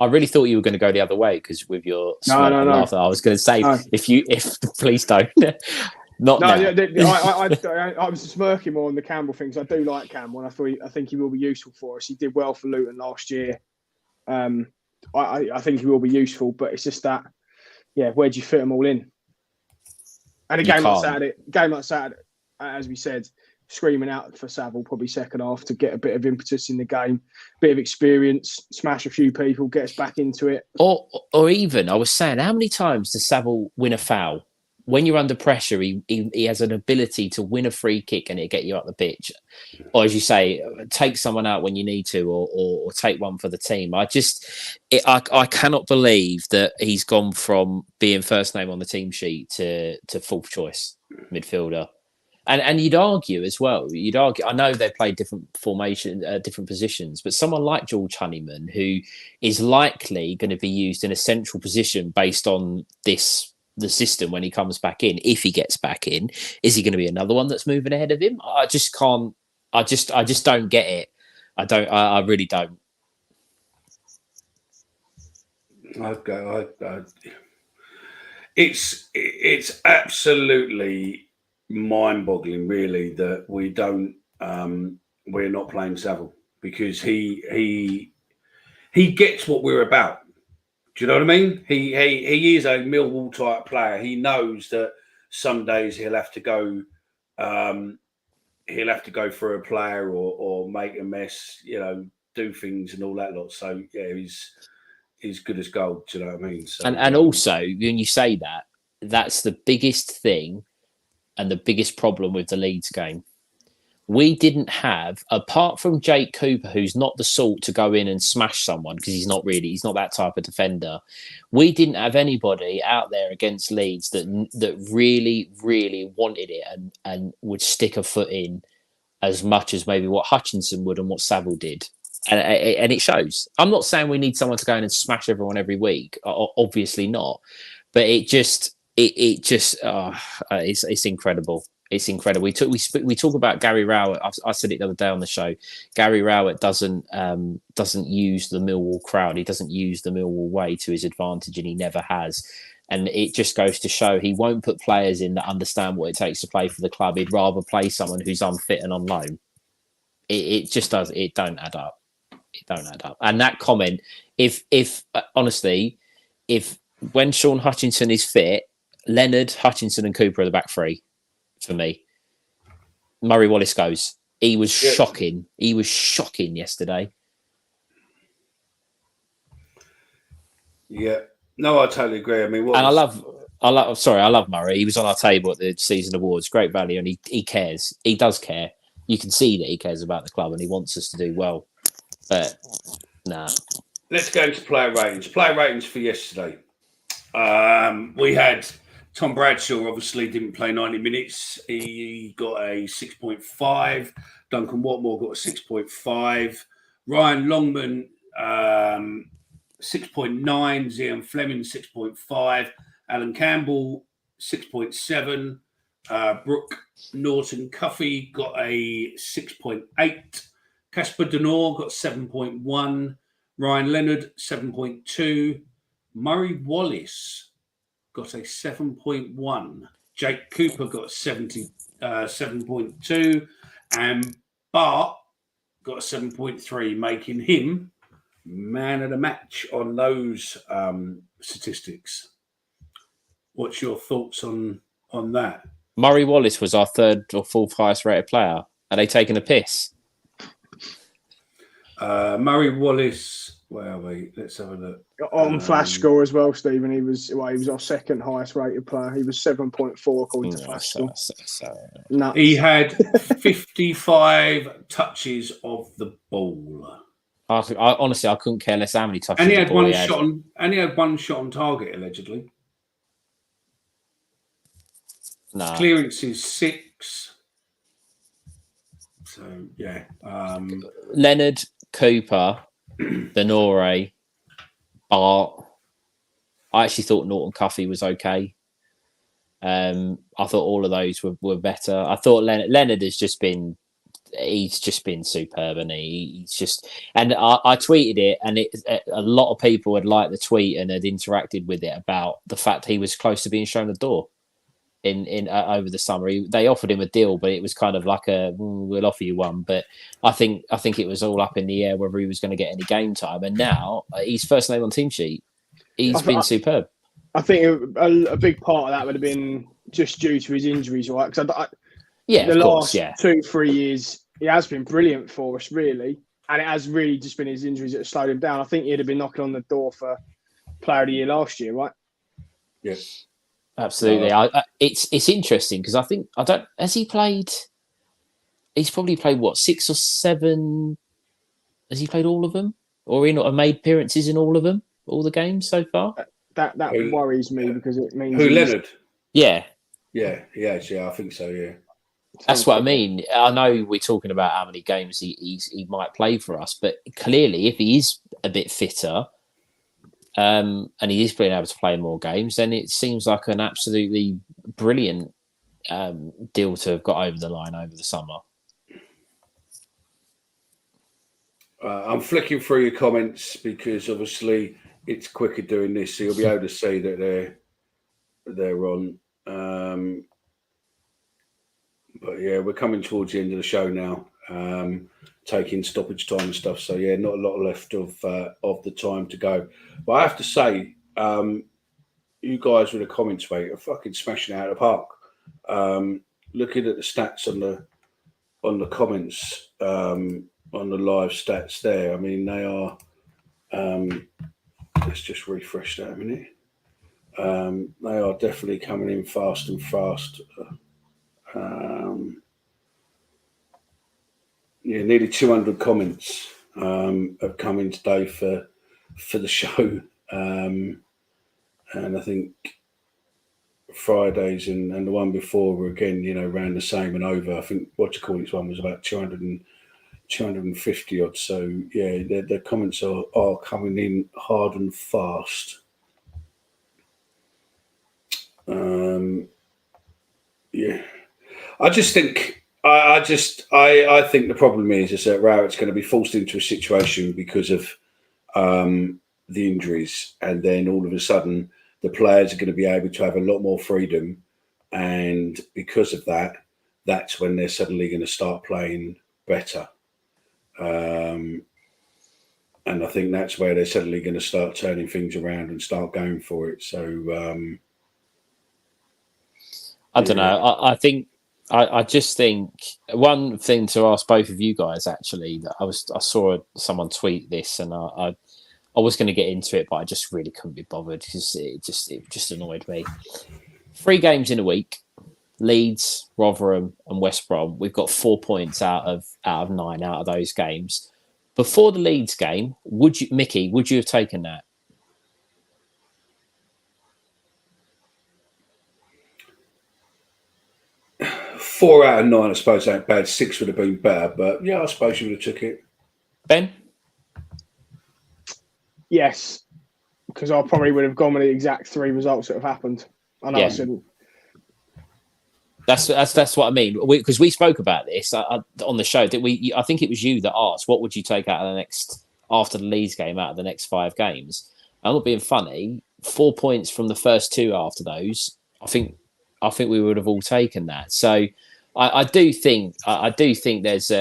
I really thought you were going to go the other way, because with your no. I was going to say, if please don't. Not now. I was smirking more on the Campbell things. I do like Campbell, and I think he will be useful for us. He did well for Luton last year. I think he will be useful, but it's just that, where do you fit them all in? And a game like Saturday, as we said, screaming out for Saville probably second half to get a bit of impetus in the game, bit of experience, smash a few people, get us back into it. Or even, I was saying, how many times does Saville win a foul? When you're under pressure, he has an ability to win a free kick and it'll get you up the pitch. Or, as you say, take someone out when you need to, or take one for the team. I cannot believe that he's gone from being first name on the team sheet to fourth choice midfielder. And you'd argue as well. I know they play different formation, different positions, but someone like George Honeyman, who is likely going to be used in a central position based on the system when he comes back in, if he gets back in, is he going to be another one that's moving ahead of him? I just can't. I just don't get it. I really don't. It's absolutely mind-boggling, really, that we're not playing Saville, because he gets what we're about. Do you know what I mean? He is a Millwall type player. He knows that some days he'll have to go for a player or make a mess, do things and all that lot. So yeah, he's good as gold. Do you know what I mean? So, and also, when you say that, that's the biggest thing and the biggest problem with the Leeds game. We didn't have, apart from Jake Cooper, who's not the sort to go in and smash someone, because he's not that type of defender. We didn't have anybody out there against Leeds that really, really wanted it and would stick a foot in as much as maybe what Hutchinson would and what Saville did. And it shows. I'm not saying we need someone to go in and smash everyone every week. Obviously not. But it's incredible. It's incredible. We talk about Gary Rowett. I said it the other day on the show. Gary Rowett doesn't use the Millwall crowd. He doesn't use the Millwall way to his advantage, and he never has. And it just goes to show he won't put players in that understand what it takes to play for the club. He'd rather play someone who's unfit and on loan. It just does. It don't add up. It don't add up. And that comment, if honestly, if when Sean Hutchinson is fit, Leonard, Hutchinson, and Cooper are the back three for me. Murray Wallace goes. He was shocking. He was shocking yesterday. Yeah. No, I totally agree. I mean, I love Murray. He was on our table at the season awards. Great value, and he cares. He does care. You can see that he cares about the club and he wants us to do well. But nah. Let's go into player ratings. Player ratings for yesterday. We had Tom Bradshaw, obviously didn't play 90 minutes. He got a 6.5. Duncan Watmore got a 6.5. Ryan Longman, 6.9. Zian Flemming, 6.5. Alan Campbell, 6.7. Brooke Norton Cuffey got a 6.8. Casper Denor got 7.1. Ryan Leonard, 7.2. Murray Wallace got a 7.1. Jake Cooper got 7.2. And Bart got a 7.3, making him man of the match on those statistics. What's your thoughts on that? Murray Wallace was our third or fourth highest rated player. Are they taking a piss? Murray Wallace, where are we? Let's have a look. On Flash Score as well, Stephen. He was our second highest rated player. He was 7.4 according to Flash Score. He had 55 touches of the ball. Honestly, I couldn't care less how many touches. And he had one shot on. And he had one shot on target allegedly. Nah. Clearance is 6. So yeah. Leonard, Cooper, Denore, Bart. I actually thought Norton Cuffey was okay. I thought all of those were better. I thought Leonard has just been. He's just been superb, and he's just. And I tweeted it, and a lot of people had liked the tweet and had interacted with it about the fact he was close to being shown the door in over the summer. They offered him a deal, but it was kind of like we'll offer you one. But I think it was all up in the air whether he was going to get any game time. And now he's first name on team sheet. He's been superb. I think a big part of that would have been just due to his injuries, right? Because the last 2-3 years, he has been brilliant for us, really. And it has really just been his injuries that have slowed him down. I think he'd have been knocking on the door for Player of the Year last year, right? Yes. Absolutely. It's interesting because has he played? He's probably played 6 or 7. Has he played all of them? Or made appearances in all of them? All the games so far? That worries me because it means... Who, Leonard? Yeah. Yeah, I think so, yeah. That's what I mean. I know we're talking about how many games he might play for us, but clearly if he is a bit fitter and he is being able to play more games, then it seems like an absolutely brilliant deal to have got over the line over the summer. I'm flicking through your comments because obviously it's quicker doing this, so you'll be able to see that they're on. But yeah, we're coming towards the end of the show now, taking stoppage time and stuff. So yeah, not a lot left of the time to go. But I have to say, you guys with the comments, mate, are fucking smashing it out of the park. Looking at the stats on the comments, on the live stats there, I mean, they are. Let's just refresh that a minute. They are definitely coming in fast and fast. Nearly 200 comments have come in today for the show, and I think Fridays and the one before were again, around the same and over. I think this one was about 250 odd. So yeah, the comments are coming in hard and fast. Yeah, I just think I think the problem is that Rowett's going to be forced into a situation because of the injuries, and then all of a sudden the players are going to be able to have a lot more freedom, and because of that, that's when they're suddenly going to start playing better. And I think that's where they're suddenly going to start turning things around and start going for it. So I don't know. I just think one thing to ask both of you guys, actually, that I saw someone tweet this, and I was going to get into it, but I just really couldn't be bothered because it just annoyed me. 3 games in a week: Leeds, Rotherham, and West Brom. We've got 4 points out of 9 out of those games. Before the Leeds game, Mickey, would you have taken that? Four out of 9, I suppose, ain't bad. 6 would have been better, but yeah, I suppose you would have took it. Ben? Yes, because I probably would have gone with the exact 3 results that have happened. I know I shouldn't. That's what I mean. Because we spoke about this on the show. I think it was you that asked, what would you take out of after the Leeds game, out of the next 5 games? I'm not being funny. 4 points from the first 2 after those. I think we would have all taken that. So I do think there's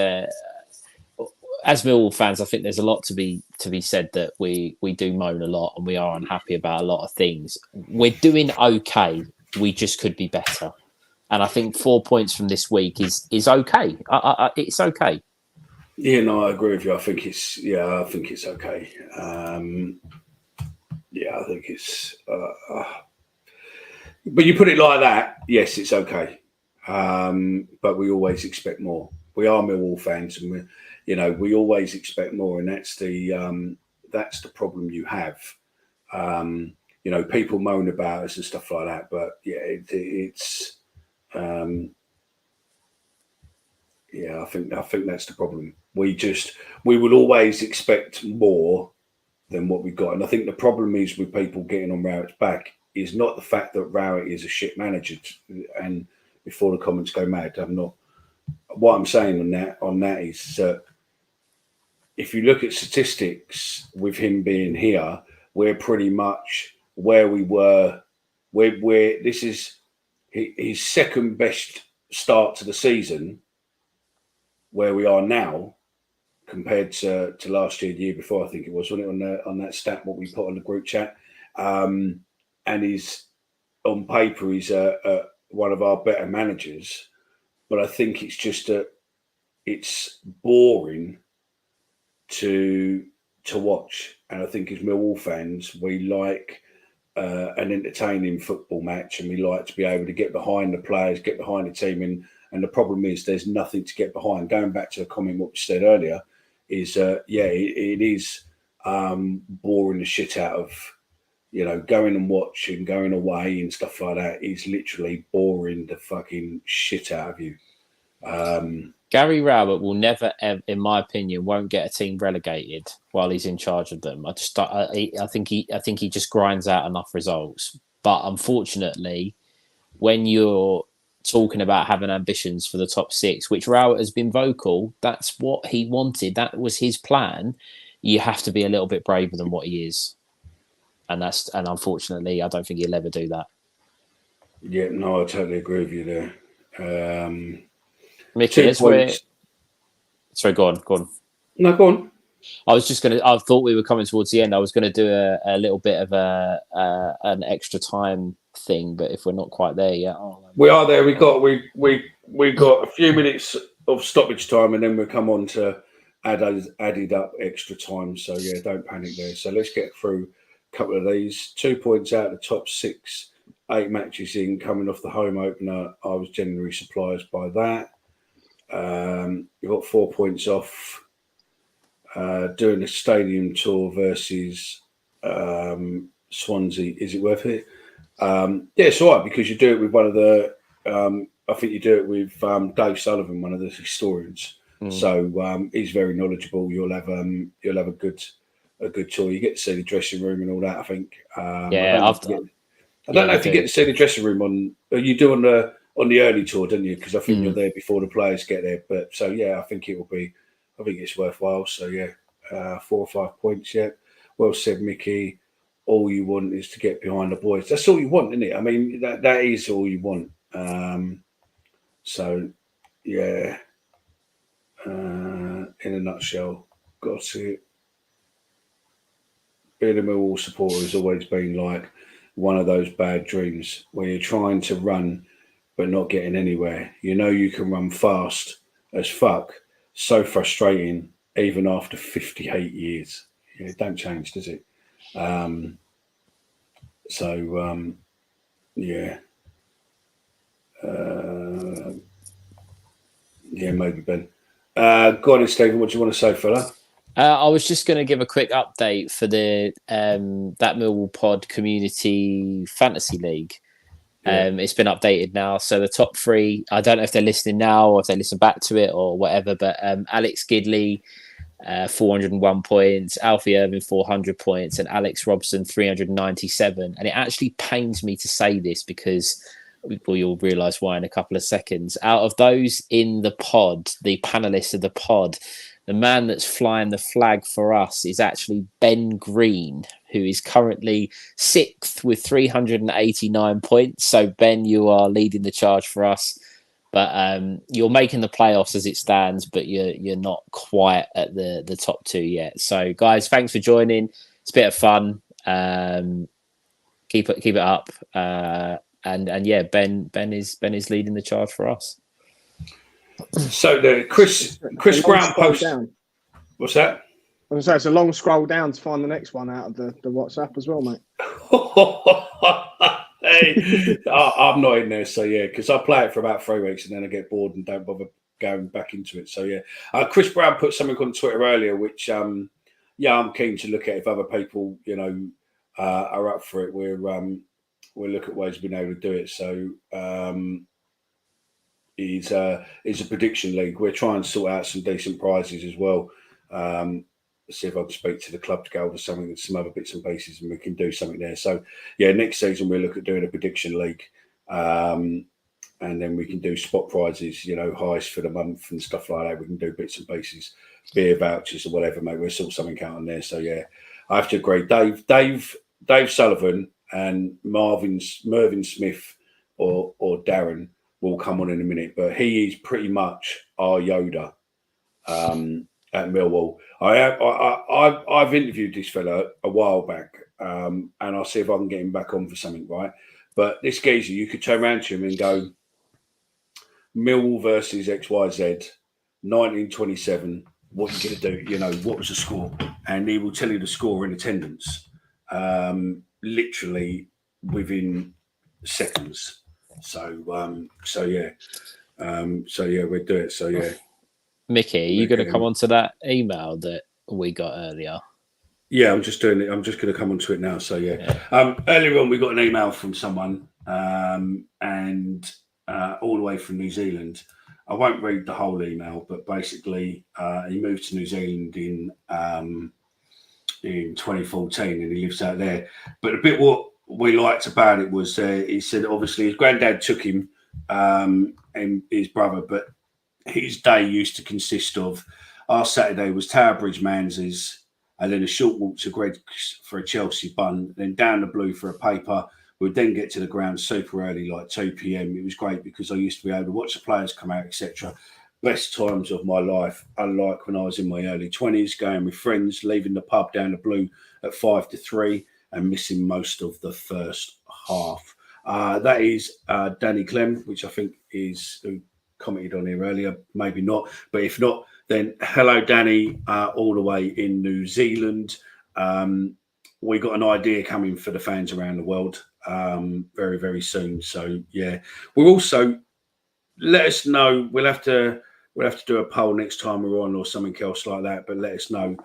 as Millwall fans, I think there's a lot to be said that we do moan a lot and we are unhappy about a lot of things. We're doing okay. We just could be better. And I think 4 points from this week is okay. It's okay. Yeah, no, I agree with you. I think it's okay. I think it's. But you put it like that, yes, it's okay. But we always expect more. We are Millwall fans, and we always expect more, and that's the problem you have. People moan about us and stuff like that, but yeah, it's. I think that's the problem. We will always expect more than what we got, and I think the problem is with people getting on Rowett's back is not the fact that Rowett is a shit manager. And before the comments go mad, what I'm saying on that is that if you look at statistics with him being here, we're pretty much where we were. This is his second best start to the season, where we are now, compared to last year, the year before. I think it was, wasn't it, on that stat what we put on the group chat. And he's on paper, he's one of our better managers, but I think it's just that it's boring to watch. And I think as Millwall fans, we like an entertaining football match, and we like to be able to get behind the players, get behind the team. And the problem is there's nothing to get behind. Going back to a comment what we said earlier is, it is boring the shit out of, going and watching, going away and stuff like that is literally boring the fucking shit out of you. Gary Rowett will never, ever, in my opinion, won't get a team relegated while he's in charge of them. I think he just grinds out enough results. But unfortunately, when you're talking about having ambitions for the top 6, which Rowett has been vocal, that's what he wanted. That was his plan. You have to be a little bit braver than what he is. And unfortunately, I don't think he'll ever do that. Yeah, no, I totally agree with you there. Mickey, sorry, go on. No, go on. I thought we were coming towards the end. I was going to do a little bit of an extra time thing, but if we're not quite there yet, we are there. We got a few minutes of stoppage time, and then we'll come on to added up extra time. So yeah, don't panic there. So let's get through a couple of these. 2 points out of the top 6, 8 matches in, coming off the home opener. I was genuinely surprised by that. You got 4 points off doing the stadium tour versus Swansea. Is it worth it? Yeah, it's all right, because you do it with one of the. I think you do it with Dave Sullivan, one of the historians. So he's very knowledgeable. You'll have a good tour. You get to see the dressing room and all that. I think. I don't know if you get to see the dressing room on. You do on the early tour, don't you? Because I think you're there before the players get there. But so yeah, I think it will be. I think it's worthwhile. So yeah, 4 or 5 points. Yeah, well said, Mickey. all you want is to get behind the boys. That's all you want, isn't it? I mean, that is all you want. So, yeah. In a nutshell, got to see it. Being a Millwall supporter has always been like one of those bad dreams where you're trying to run but not getting anywhere. You know you can run fast as fuck. So frustrating, even after 58 years. It don't change, does it? Yeah. Yeah, maybe Ben. Go on, Stephen. What do you want to say, fella? I was just going to give a quick update for the That Millwall Pod Community Fantasy League. It's been updated now. So the top 3, I don't know if they're listening now or if they listen back to it or whatever, but Alex Gidley, 401 points, Alfie Irving, 400 points, and Alex Robson, 397. And it actually pains me to say this because you'll realise why in a couple of seconds. Out of those in the pod, the panellists of the pod, the man that's flying the flag for us is actually Ben Green, who is currently 6th with 389 points. So, Ben, you are leading the charge for us. But you're making the playoffs as it stands, but you're not quite at the top 2 yet. So, guys, thanks for joining. It's a bit of fun. Keep it up. And yeah, Ben is leading the charge for us. So the Chris Brown post. What's that? I was going to say it's a long scroll down to find the next one out of the WhatsApp as well, mate. Hey, I'm not in there, so yeah, because I play it for about 3 weeks and then I get bored and don't bother going back into it. So yeah, Chris Brown put something on Twitter earlier, which I'm keen to look at if other people are up for it. We'll look at ways of being able to do it. So it's a prediction league. We're trying to sort out some decent prizes as well. See if I can speak to the club to go over something, some other bits and pieces, and we can do something there. So yeah, next season we'll look at doing a prediction league, and then we can do spot prizes, highest for the month and stuff like that. We can do bits and pieces, beer vouchers or whatever, mate. We'll sort something out on there. So yeah, I have to agree. Dave Sullivan and Mervyn Smith or Darren will come on in a minute, but he is pretty much our Yoda at Millwall. I've interviewed this fella a while back, and I'll see if I can get him back on for something, right? But this geezer, you could turn around to him and go, Millwall versus XYZ, 1927, what are you going to do? What was the score? And he will tell you the score in attendance, literally within seconds. So yeah, we'll do it. So yeah. Mickey, are you going to come on to that email that we got earlier? Yeah, I'm just doing it. I'm just going to come onto it now. So yeah. Earlier on, we got an email from someone, and all the way from New Zealand. I won't read the whole email, but basically, he moved to New Zealand in 2014, and he lives out there. But a bit what we liked about it was he said obviously his granddad took him and his brother, but his day used to consist of our Saturday was Tower Bridge Manses, and then a short walk to Greg's for a Chelsea bun, then down the Blue for a paper. We'd then get to the ground super early, like 2 p.m. It was great because I used to be able to watch the players come out, etc. Best times of my life, unlike when I was in my early 20s, going with friends, leaving the pub down the Blue at 5 to 3 and missing most of the first half. That is Danny Clem, which I think is who commented on here earlier, maybe not, but if not, then hello Danny, all the way in New Zealand. We got an idea coming for the fans around the world very, very soon. So yeah, we'll also let us know. We'll have to do a poll next time we're on or something else like that, but let us know.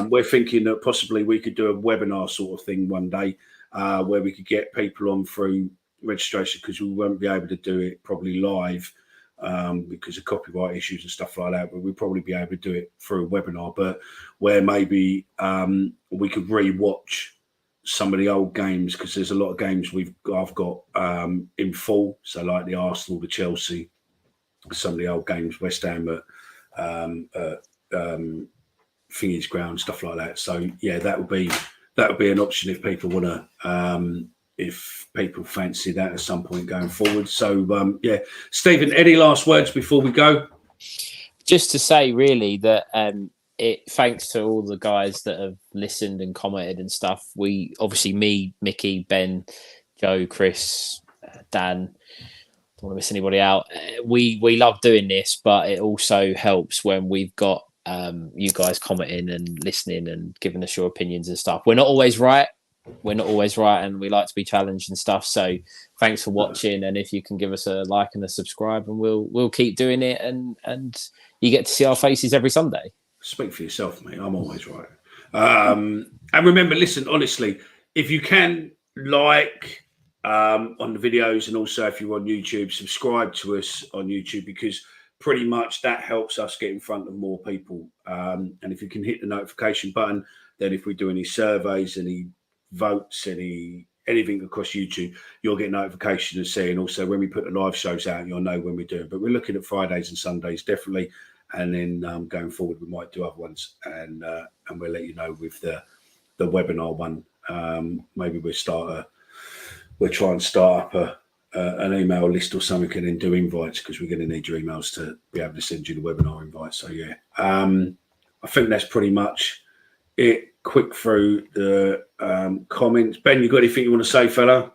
We're thinking that possibly we could do a webinar sort of thing one day where we could get people on through registration, because we won't be able to do it probably live because of copyright issues and stuff like that, but we'll probably be able to do it through a webinar, but where maybe we could re-watch some of the old games, because there's a lot of games I've got in full, so like the Arsenal, the Chelsea, some of the old games, West Ham at Thingy's Ground, stuff like that. So yeah, that would that would be an option if people want to, if people fancy that at some point going forward. So, yeah. Stephen, any last words before we go? Just to say, really, that thanks to all the guys that have listened and commented and stuff. We obviously, me, Mickey, Ben, Joe, Chris, Dan. Don't want to miss anybody out. We love doing this, but it also helps when we've got you guys commenting and listening and giving us your opinions and stuff. We're not always right. And we like to be challenged and stuff. So thanks for watching. And if you can give us a like and a subscribe, and we'll keep doing it. And you get to see our faces every Sunday. Speak for yourself, mate. I'm always right. And remember, listen, honestly, if you can like on the videos, and also if you're on YouTube, subscribe to us on YouTube, because pretty much that helps us get in front of more people. And if you can hit the notification button, then if we do any surveys, any votes, anything across YouTube, you'll get notification and see. And also when we put the live shows out, you'll know when we do it. But we're looking at Fridays and Sundays, definitely. And then going forward, we might do other ones, and we'll let you know with the webinar one. Maybe we'll try and start up an email list or something, and then do invites, because we're going to need your emails to be able to send you the webinar invite. So yeah, I think that's pretty much it. Quick through the comments. Ben, you got anything you want to say, fella?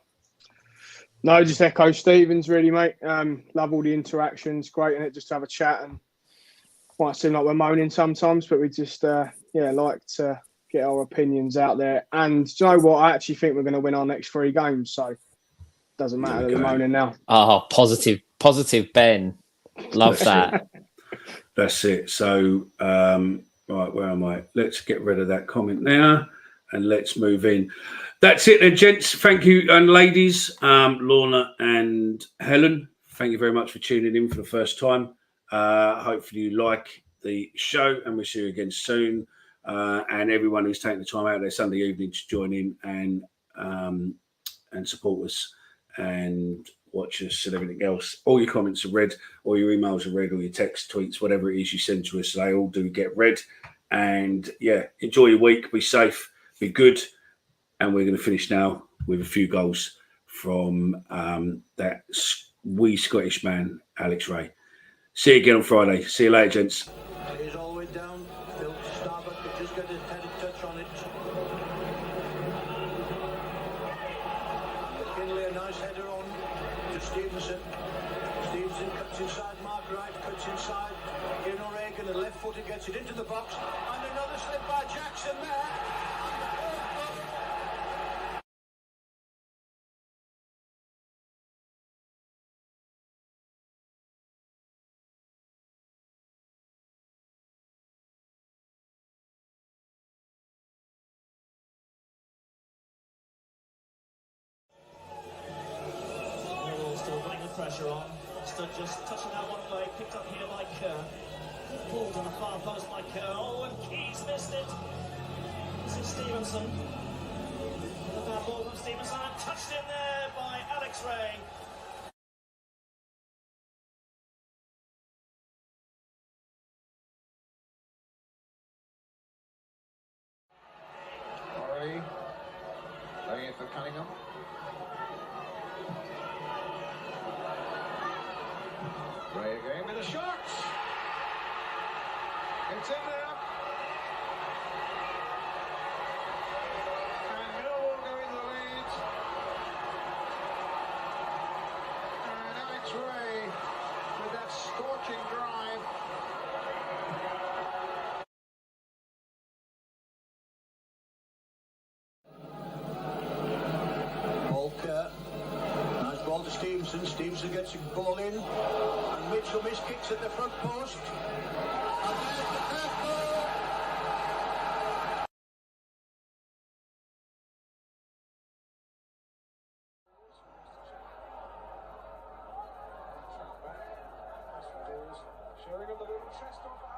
No, just echo Stevens, really, mate. Love all the interactions. Great, and just to have a chat, and might seem like we're moaning sometimes, but we just like to get our opinions out there. And do you know what? I actually think we're going to win our next 3 games, so it doesn't matter that we're moaning now. Oh, positive, Ben. Love that. That's it. So, right, where am I? Let's get rid of that comment now, and let's move in. That's it then, gents. Thank you, and ladies, Lorna and Helen. Thank you very much for tuning in for the first time. Hopefully you like the show, and we'll see you again soon. And everyone who's taking the time out of their Sunday evening to join in and support us and watch us and everything else. All your comments are read, all your emails are read, all your text, tweets, whatever it is you send to us, they all do get read. And yeah, enjoy your week, be safe, be good. And we're going to finish now with a few goals from that wee Scottish man, Alex Ray. See you again on Friday. See you later, gents. It is all the way down. Phil Starbuck could just get a touch on it. McKinley, a nice header on to Stevenson. Stevenson cuts inside, Mark Wright cuts inside. Kieran O'Regan, a left footer, gets it into the box. And another slip by Jackson there. Still putting the pressure on. Stood just touching that one leg, picked up here by Kerr. Pulled on the far post by Kerr. Oh, and Keys missed it. This is Stevenson. The bad ball from Stevenson, and touched in there by Alex Ray. Already laying it for Cunningham. Ray again with a shot. It's in there. And Millwall go in the lead. And Alex Ray with that scorching drive. Walker. Nice ball to Stevenson. Stevenson gets the ball in. And Mitchell miskicks at the front post. And there's the first goal. Showing him the little chest off.